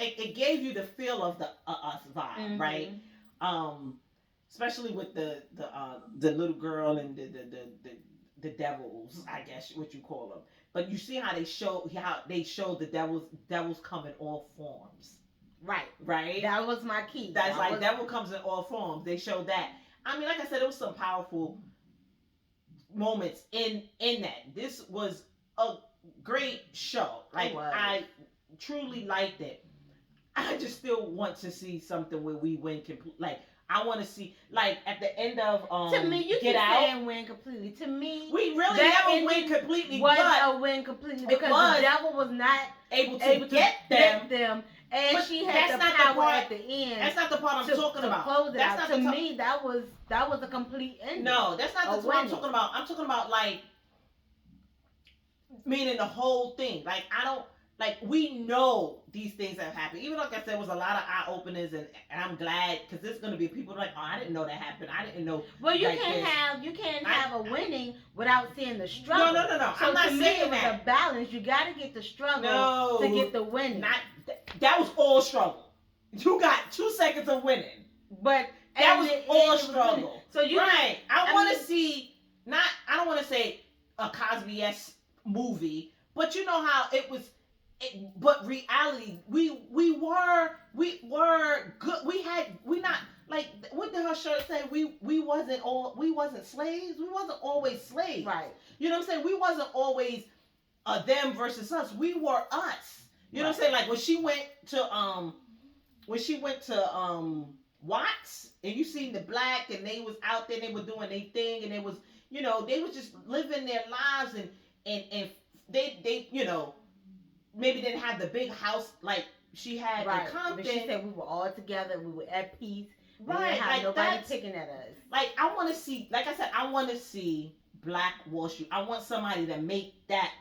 It gave you the feel of the Us vibe, mm-hmm. right? Especially with the little girl and the devils, I guess what you call them. But you see how they show the devils come in all forms. Right. That was my key. Devil comes in all forms. They showed that. I mean, like I said, there was some powerful moments in that. This was a great show. Like I truly liked it. I just still want to see something where we win complete. Like I want to see, like at the end of to me, you Get keep Out, saying win completely. To me, we really never win completely. Was a win completely because the devil was not able to get them. And she had the power at the end. That's not the part I'm talking about. Close it out. To me, that was a complete ending. No, that's not what I'm talking about. I'm talking about like meaning the whole thing. Like I don't. Like, we know these things have happened. Even like I said, it was a lot of eye-openers, and I'm glad, because there's going to be people like, oh, I didn't know that happened. I didn't know. Well, you can't have a winning without seeing the struggle. No. So I'm not saying that. To me, it was a balance. You got to get the struggle to get the winning. That was all struggle. You got 2 seconds of winning. But that was all struggle. So you right. I want to see, I don't want to say a Cosby-esque movie, but you know how it was. But reality, we were good. We not like, what did her shirt say? We wasn't slaves. We wasn't always slaves. Right. You know what I'm saying? We wasn't always them versus us. We were us. You know what I'm saying? Like when she went to Watts, and you seen the black, and they was out there, they were doing their thing, and it was, you know, they was just living their lives, and they you know, maybe didn't have the big house like she had in Compton. But she said we were all together, we were at peace. Right. We didn't have nobody picking at us. Like, I want to see, like I said, I want to see Black Wall Street. I want somebody to make that.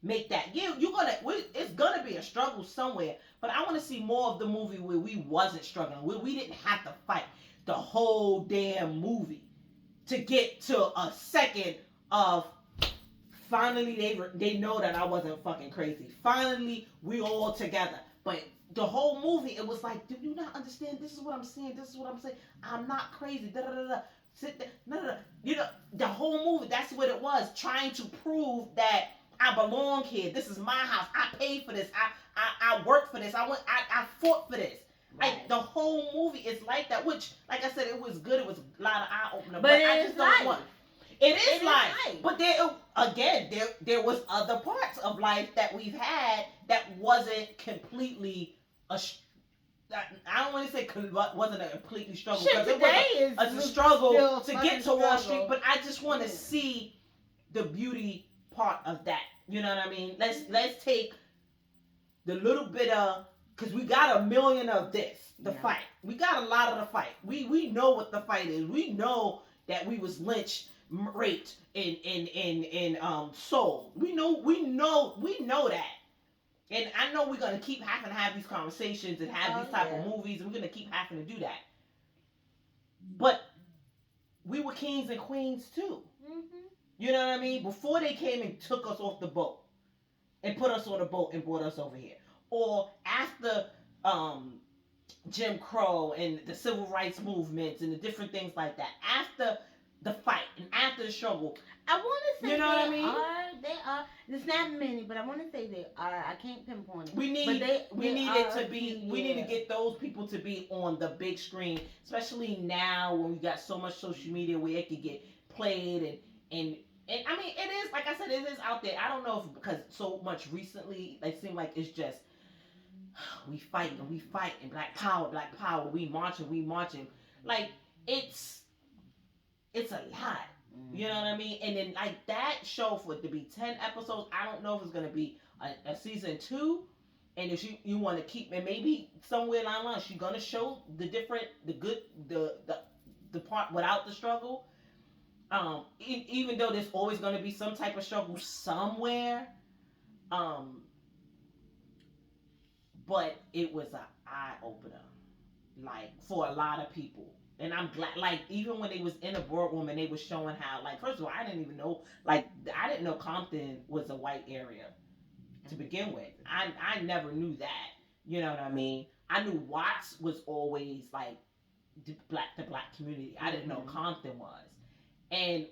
Yeah, it's gonna be a struggle somewhere, but But I want to see more of the movie where we wasn't struggling, where we didn't have to fight the whole damn movie to get to a second of finally they know that I wasn't fucking crazy. Finally, we all together. But the whole movie, it was like, do you not understand? This is what I'm saying. This is what I'm saying. I'm not crazy. Da da da da. Sit there. No, no, no. You know, the whole movie, that's what it was. Trying to prove that I belong here. This is my house. I paid for this. I worked for this. I fought for this. Right. Like the whole movie is like that. Which, like I said, it was good. It was a lot of eye opener. But I just don't life. want. It is life. Life. But there was other parts of life that we've had that wasn't completely I don't want to say wasn't a completely struggle, Shit, because it today was is a struggle still to fucking get to Wall Street. struggle. But I just want to Yeah. see the beauty part of that. You know what I mean? Let's take the little bit of, because we got a million of this, the Yeah. fight. We got a lot of the fight. We know what the fight is. We know that we was lynched, raped, and sold. We know that. And I know we're gonna keep having to have these conversations and have these type of movies, and we're gonna keep having to do that. But we were kings and queens too. Mm-hmm. You know what I mean? Before they came and took us off the boat and put us on a boat and brought us over here, or after Jim Crow and the civil rights movements and the different things like that, after the fight and after the struggle. I want to say You know what I mean? They are. There's not many, but I want to say they are. I can't pinpoint it. We need We need to get those people to be on the big screen, especially now when we got so much social media where it could get played and I mean, it is, like I said, it is out there. I don't know if because so much recently it seemed like it's just we fight and black power, we marching. Like it's a lot. You know what I mean? And then like that show, for it to be 10 episodes, I don't know if it's gonna be a season 2. And if you want to keep, and maybe somewhere along the line, she's gonna show the good, the part without the struggle. Even though there's always gonna be some type of struggle somewhere. But it was an eye opener, like for a lot of people. And I'm glad, like, even when they was in a boardroom and they was showing how, like, first of all, I didn't even know, like, I didn't know Compton was a white area to begin with. I never knew that. You know what I mean? I knew Watts was always, like, the black community. I didn't know Compton was. And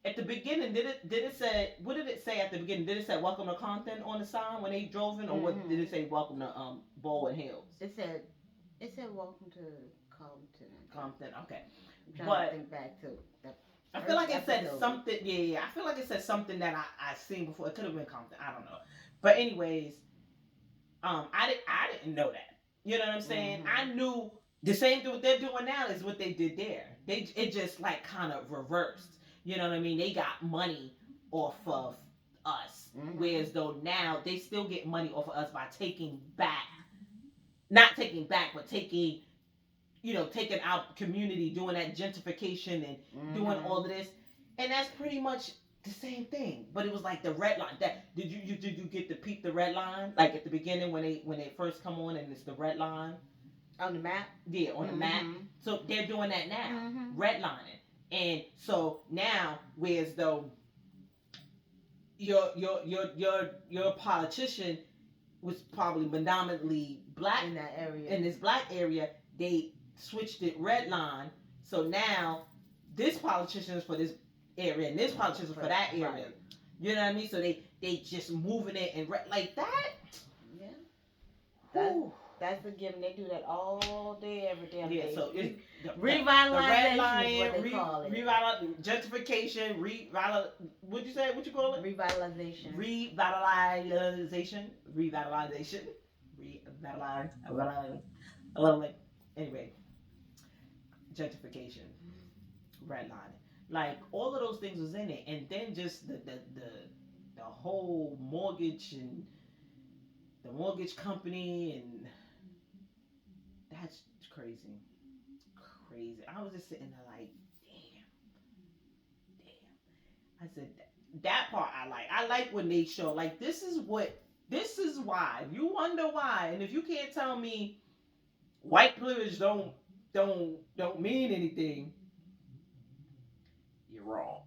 at the beginning, did it say, what did it say at the beginning? Did it say welcome to Compton on the sign when they drove in? Or what did it say welcome to Baldwin Hills? It said welcome to Compton, okay. I'm trying to think back to that. I feel like it said something. Yeah. I feel like it said something that I seen before. It could have been Compton. I don't know. But anyways, I didn't know that. You know what I'm saying? I knew the same thing. What they're doing now is what they did there. It just like kind of reversed. You know what I mean? They got money off of us, whereas though now they still get money off of us by taking back, not taking back, but taking. Taking out community, doing that gentrification and doing all of this, and that's pretty much the same thing. But it was like the red line. That did you get to peep the red line? Like at the beginning when they first come on and it's the red line on the map. Yeah, on the map. So they're doing that now, redlining, and so now whereas though your politician was probably predominantly black in that area, in this black area, they switched it red line. So now this politician is for this area and this politician is for that area. Right. You know what I mean? So they just moving it and like that. Yeah. That's the given. They do that all day, every damn day. Yeah. So it's revitalization is what they call it. Gentrification. What'd you say? What you call it? Revitalization. Anyway, gentrification, redlining, like all of those things was in it, and then just the whole mortgage and the mortgage company, and that's crazy. I was just sitting there like, damn. I said that part I like. I like when they show like this is what This is why. You wonder why. And if you can't tell me white privilege don't mean anything, you're wrong.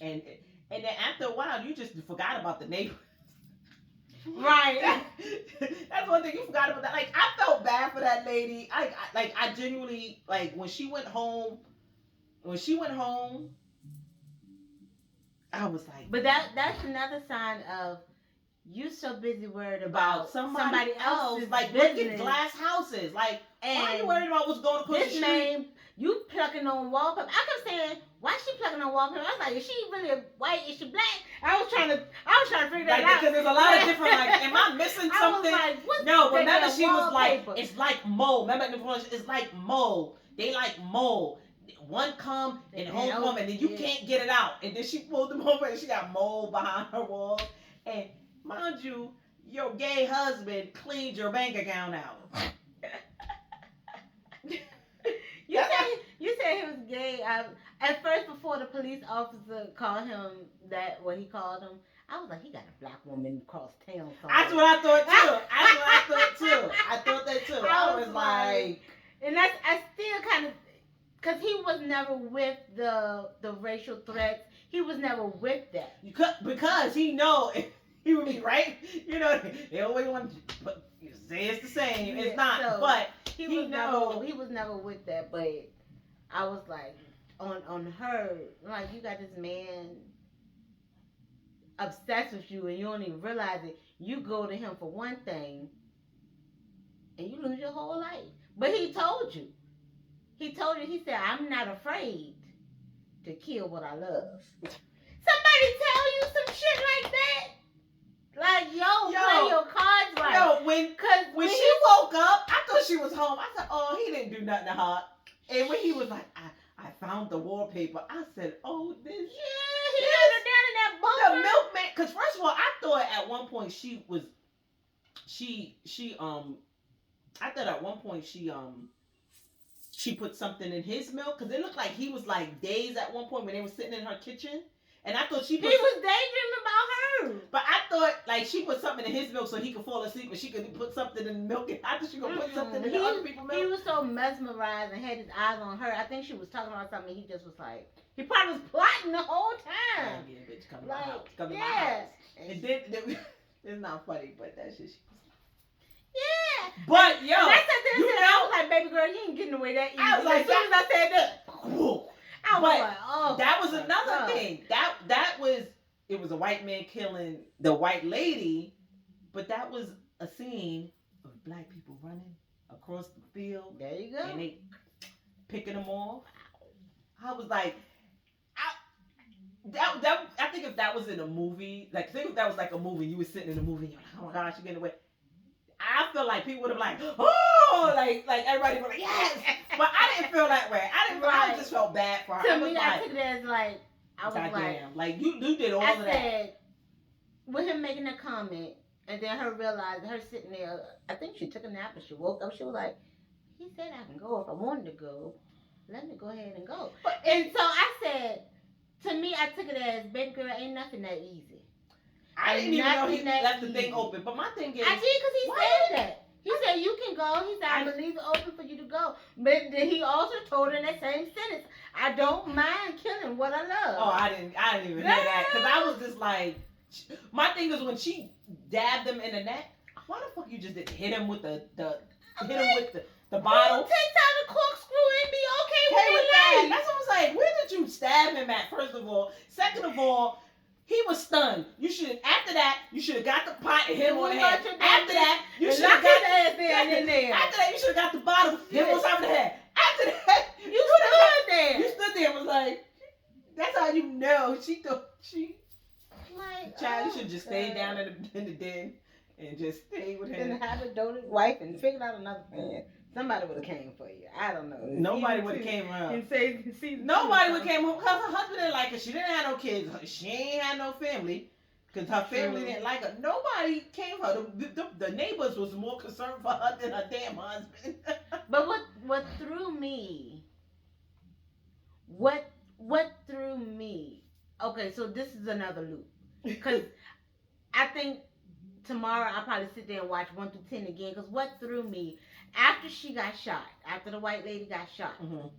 And and then after a while, you just forgot about the neighbor. Right. That's one thing you forgot about. That. Like I felt bad for that lady. I genuinely like when she went home. When she went home, I was like, But that's another sign of you so busy worried about about somebody else. else's Like look at business. glass houses. Like why are you And worried about what's going across the this street? man, you plucking on wallpaper. I kept saying, why she plucking on wallpaper? I was like, is she really white? Is she black? I was trying to figure that Like out. because there's a lot of different. Like, am I missing I was something? like, what's No, that remember damn she was like, wallpaper? it's like Mo. Remember it's like Mo. They like Mo. One come and home come and then you can't get it out. And then she pulled them over and she got mold behind her wall. And mind you, your gay husband cleaned your bank account out. You said he was gay. At first, before the police officer called him what he called him, I was like, he got a black woman across town somewhere. That's what I thought too. I thought that too. I was like, and I still kind of, because he was never with the racial threats. He was never with that. because he know he would be right. You know, they always want to but say it's the same. It's not. So but he was never with that. But I was like, on her, like, you got this man obsessed with you and you don't even realize it. You go to him for one thing and you lose your whole life. But he told you. He said, I'm not afraid to kill what I love. Somebody tell you some shit like that? Like, play your cards right. Yo, when she woke up, I thought she was home. I said, oh, he didn't do nothing to her. And when he was like, I found the wallpaper, I said, oh, this. Yeah, he had her down in that bunker. The milkman, because first of all, I thought at one point I thought at one point she put something in his milk because it looked like he was like dazed at one point when they were sitting in her kitchen, and I thought he was daydreaming about her. But I thought like she put something in his milk so he could fall asleep, and she could put something in the milk, and I thought she could put something in other people's milk. He was so mesmerized and had his eyes on her. I think she was talking about something. He just was like, he probably was plotting the whole time. Yeah, bitch, come to my house. Come to my house. And then it's not funny, but that shit. Yeah. But yo, I was like, baby girl, you ain't getting away that easy. I was like, as soon as I said that, I was like, oh. That was another thing. That was, it was a white man killing the white lady, but that was a scene of black people running across the field. There you go. And they picking them off. I was like, I think if that was in a movie, like think if that was like a movie, you were sitting in a movie, and you're like, oh my gosh, you're getting away. I feel like people would have like, oh, like everybody would like, yes. But I didn't feel that way. I just felt bad for her. To me, I took it as like, I was like you did all of that. I said, with him making a comment, and then her realizing, her sitting there, I think she took a nap and she woke up. She was like, he said I can go if I wanted to go. Let me go ahead and go. And so I said, to me, I took it as, baby girl, ain't nothing that easy. I didn't even know he left the thing open. But my thing is, I did because he said that. He said you can go. He said I believe it's open for you to go. But then he also told her in that same sentence, I don't mind killing what I love. Oh, I didn't even hear that because I was just like, my thing is when she dabbed him in the neck. Why the fuck you just didn't hit him with the bottle? Take time to corkscrew and be okay with that. That's what I was like. Where did you stab him at? First of all, second of all. He was stunned. After that, you should have got the pot and hit him on the head. After that, you should have got his ass in there. After that, you should have got the bottle, hit him on top of the head. After that, you stood there. You stood there and was like, that's how you know. Child, you should just stay down in the den and just stay with him. And have a doted wife and figure out another plan. Somebody would have came for you. I don't know. Nobody would have came around. And nobody would have came home because her husband didn't like her. She didn't have no kids. She ain't had no family because her family didn't like her. Nobody came for her. The neighbors was more concerned for her than her damn husband. But what threw me? What threw me? Okay, so this is another loop. Because I think tomorrow I'll probably sit there and watch 1 through 10 again. Because what threw me, after she got shot, after the white lady got shot, Mhm.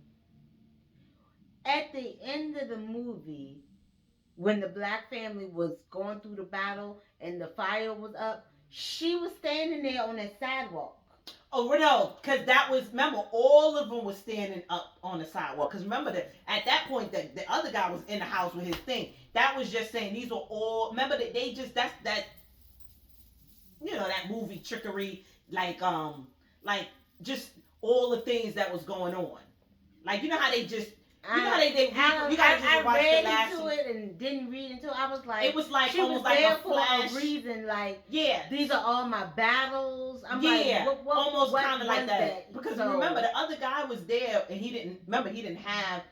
at the end of the movie, when the black family was going through the battle and the fire was up, she was standing there on that sidewalk. Oh no, because that was, remember, all of them was standing up on the sidewalk. Because remember that at that point, the other guy was in the house with his thing. That was just saying these were all. Remember that they just that's that that movie trickery, like just all the things that was going on. Like how they just you gotta just watch read the last into it and didn't read into it. I was like, it was like she almost was like there a for flash. a reason. Like, Yeah, these are all my battles. I'm yeah, like, what, almost kind of like that? Because So, remember, the other guy was there and he didn't have.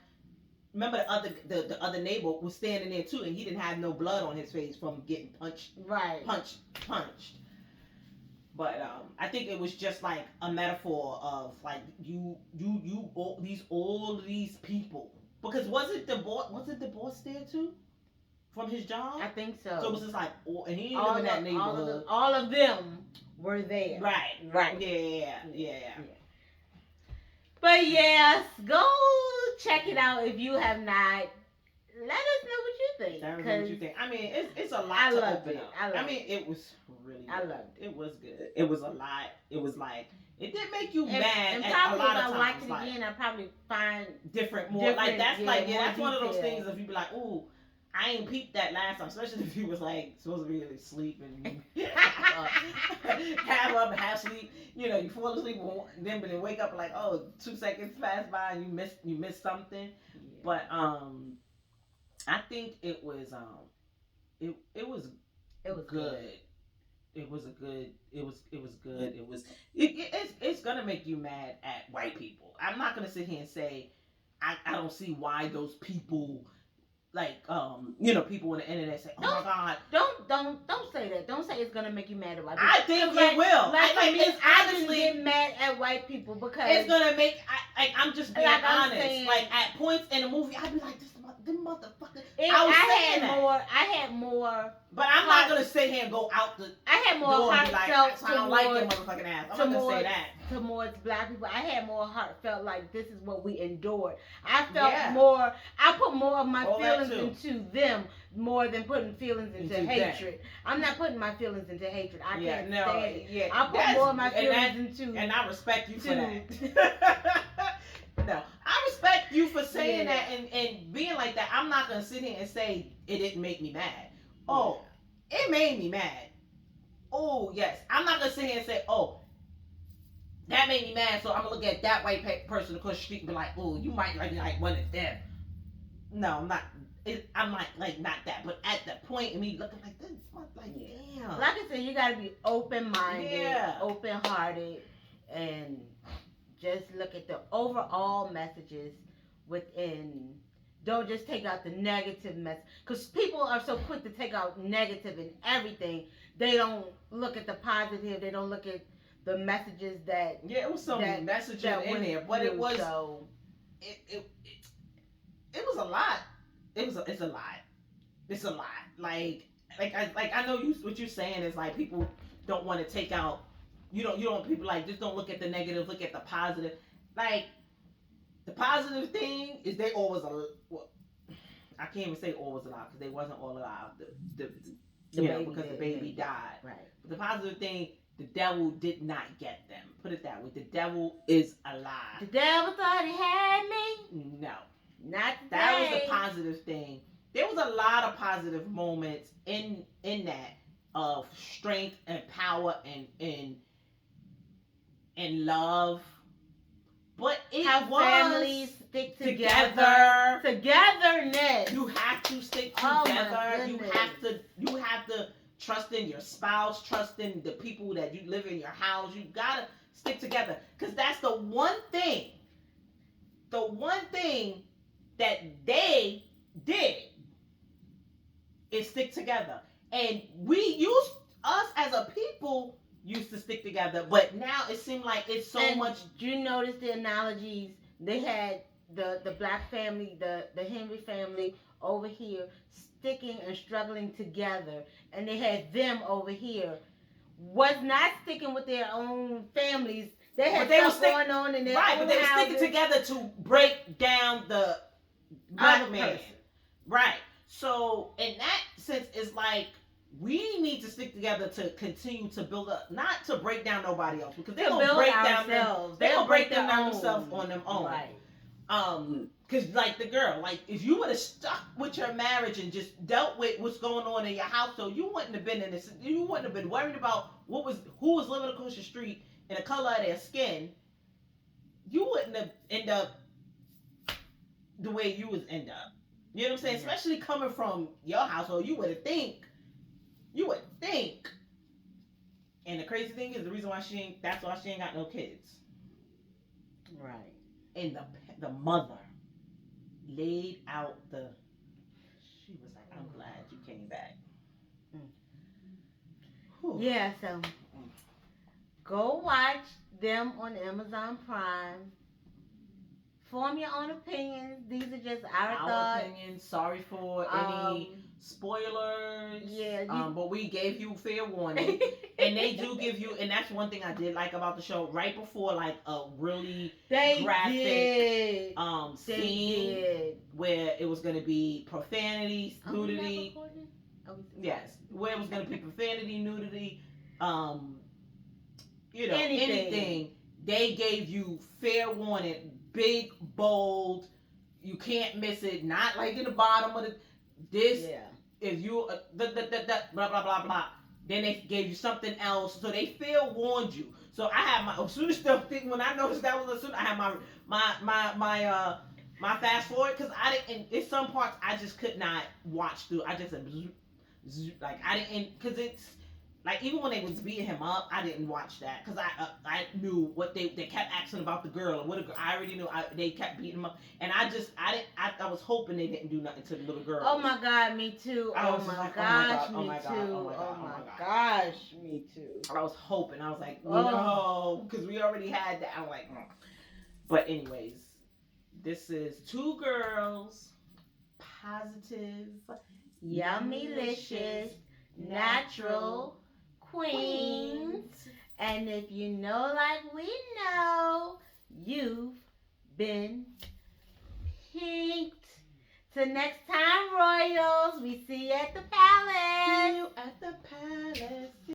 Remember, the other neighbor was standing there too, and he didn't have no blood on his face from getting punched. Right. Punched. But I think it was just like a metaphor of like all these people. Because wasn't the boss there too, from his job? I think so. So it was just like, and he didn't live in that neighborhood. All of them were there. Right. Yeah. But yes, go check it out if you have not. Let us know what you think. Let us know what you think. I mean, it's a lot I to loved open it. up. I mean, it was really good. I loved it. It was good. It was a lot. It was like, it did make you mad And at probably a lot if of I times. watch it again, I probably find different, like that's more one of those detail. things if you be like, ooh, I ain't peeped that last time, especially if you was like supposed to be really sleeping, half up, half sleep. You fall asleep, and then wake up like, oh, 2 seconds pass by and you missed something. Yeah. But I think it was it was good. It was good. It's gonna make you mad at white people. I'm not gonna sit here and say I don't see why those people, like people on the internet say, oh my god. Don't say that. Don't say it's gonna make you mad at white people. I think it will. I didn't get mad at white people because it's gonna make. I'm just being honest. saying, like at points in the movie, I'd be like, this motherfucker. I had more. But I'm not gonna sit here and go out the. I had more heartfelt. I don't like your motherfucking ass. I'm not gonna say that. Towards black people, I had more heartfelt. Like, this is what we endured. I felt more. I put more of my feelings into them more than putting feelings into hatred. I'm not putting my feelings into hatred. I can't stand it. Yeah, I put more of my feelings into. And I respect you for that. No, I respect you for saying that and being like that. I'm not gonna sit here and say it didn't make me mad. Oh, it made me mad. Oh yes, I'm not gonna sit here and say, oh, that made me mad. So I'm gonna look at that white person across the street and be like, oh, you might like one of them. No, I'm not. I'm like not that. But at the point of me looking like this, like damn. Like I said, you gotta be open-minded, open-hearted, and just look at the overall messages within. Don't just take out the negative message. Because people are so quick to take out negative in everything. They don't look at the positive. They don't look at the messages that. Yeah, it was some messages in there. But it was. So, it was a lot. It's a lot. It's a lot. Like I know what you're saying is like people don't want to take out. You don't people like just don't look at the negative, look at the positive. Like the positive thing is they always I can't even say always alive because they wasn't all alive. Because the baby died. Right. But the positive thing, the devil did not get them. Put it that way. The devil is alive. The devil thought he had me. No, not today. That was the positive thing. There was a lot of positive moments in that of strength and power and love, but how was families stick together. Togetherness. You have to stick together. You have to trust in your spouse, trust in the people that you live in your house. You gotta stick together because that's the one thing. The one thing that they did is stick together, and us as a people used to stick together, but now it seemed like it's so much. Do you notice the analogies? They had the black family, the Henry family over here sticking and struggling together, and they had them over here, was not sticking with their own families. They had stuff going on in their right, own but they were houses. sticking together to break down the black Other man. person. Right. So in that sense, it's like we need to stick together to continue to build up, not to break down nobody else, because they're gonna break down themselves. They're gonna break down themselves on their own. Right. Because like the girl, like if you would have stuck with your marriage and just dealt with what's going on in your household, you wouldn't have been in this. You wouldn't have been worried about who was living across the street and the color of their skin. You wouldn't have end up the way you would end up. You know what I'm saying? Yeah. Especially coming from your household, you would think. And the crazy thing is, the reason why that's why she ain't got no kids. Right. And the mother laid out she was like, I'm glad you came back. Yeah, so go watch them on Amazon Prime. Form your own opinions. These are just our thoughts. Opinions. Sorry for any spoilers. Yeah. But we gave you fair warning. And they do give you, and that's one thing I did like about the show. Right before like a really graphic scene where it was gonna be profanity, nudity. Yes. Where it was gonna be profanity, nudity, anything. They gave you fair warning. Big, bold, you can't miss it. Not like in the bottom of this. Yeah. If you blah blah blah blah. Then they gave you something else, so they fair warned you. So I had as soon as when I noticed that was I had my fast forward, because I didn't. In some parts I just could not watch through. I just like I didn't, because it's. Like, even when they was beating him up, I didn't watch that because I knew what they kept asking about the girl and what I already knew. They kept beating him up, and I was hoping they didn't do nothing to the little girl. Oh my God, me too. Oh my gosh, me too. Oh my gosh, me too. I was hoping. I was like, no, because we already had that. I'm like, but anyways, this is two girls, positive, yummylicious, natural queens. And if you know like we know, you've been pinked. Till next time, Royals, we see you at the palace. See you at the palace.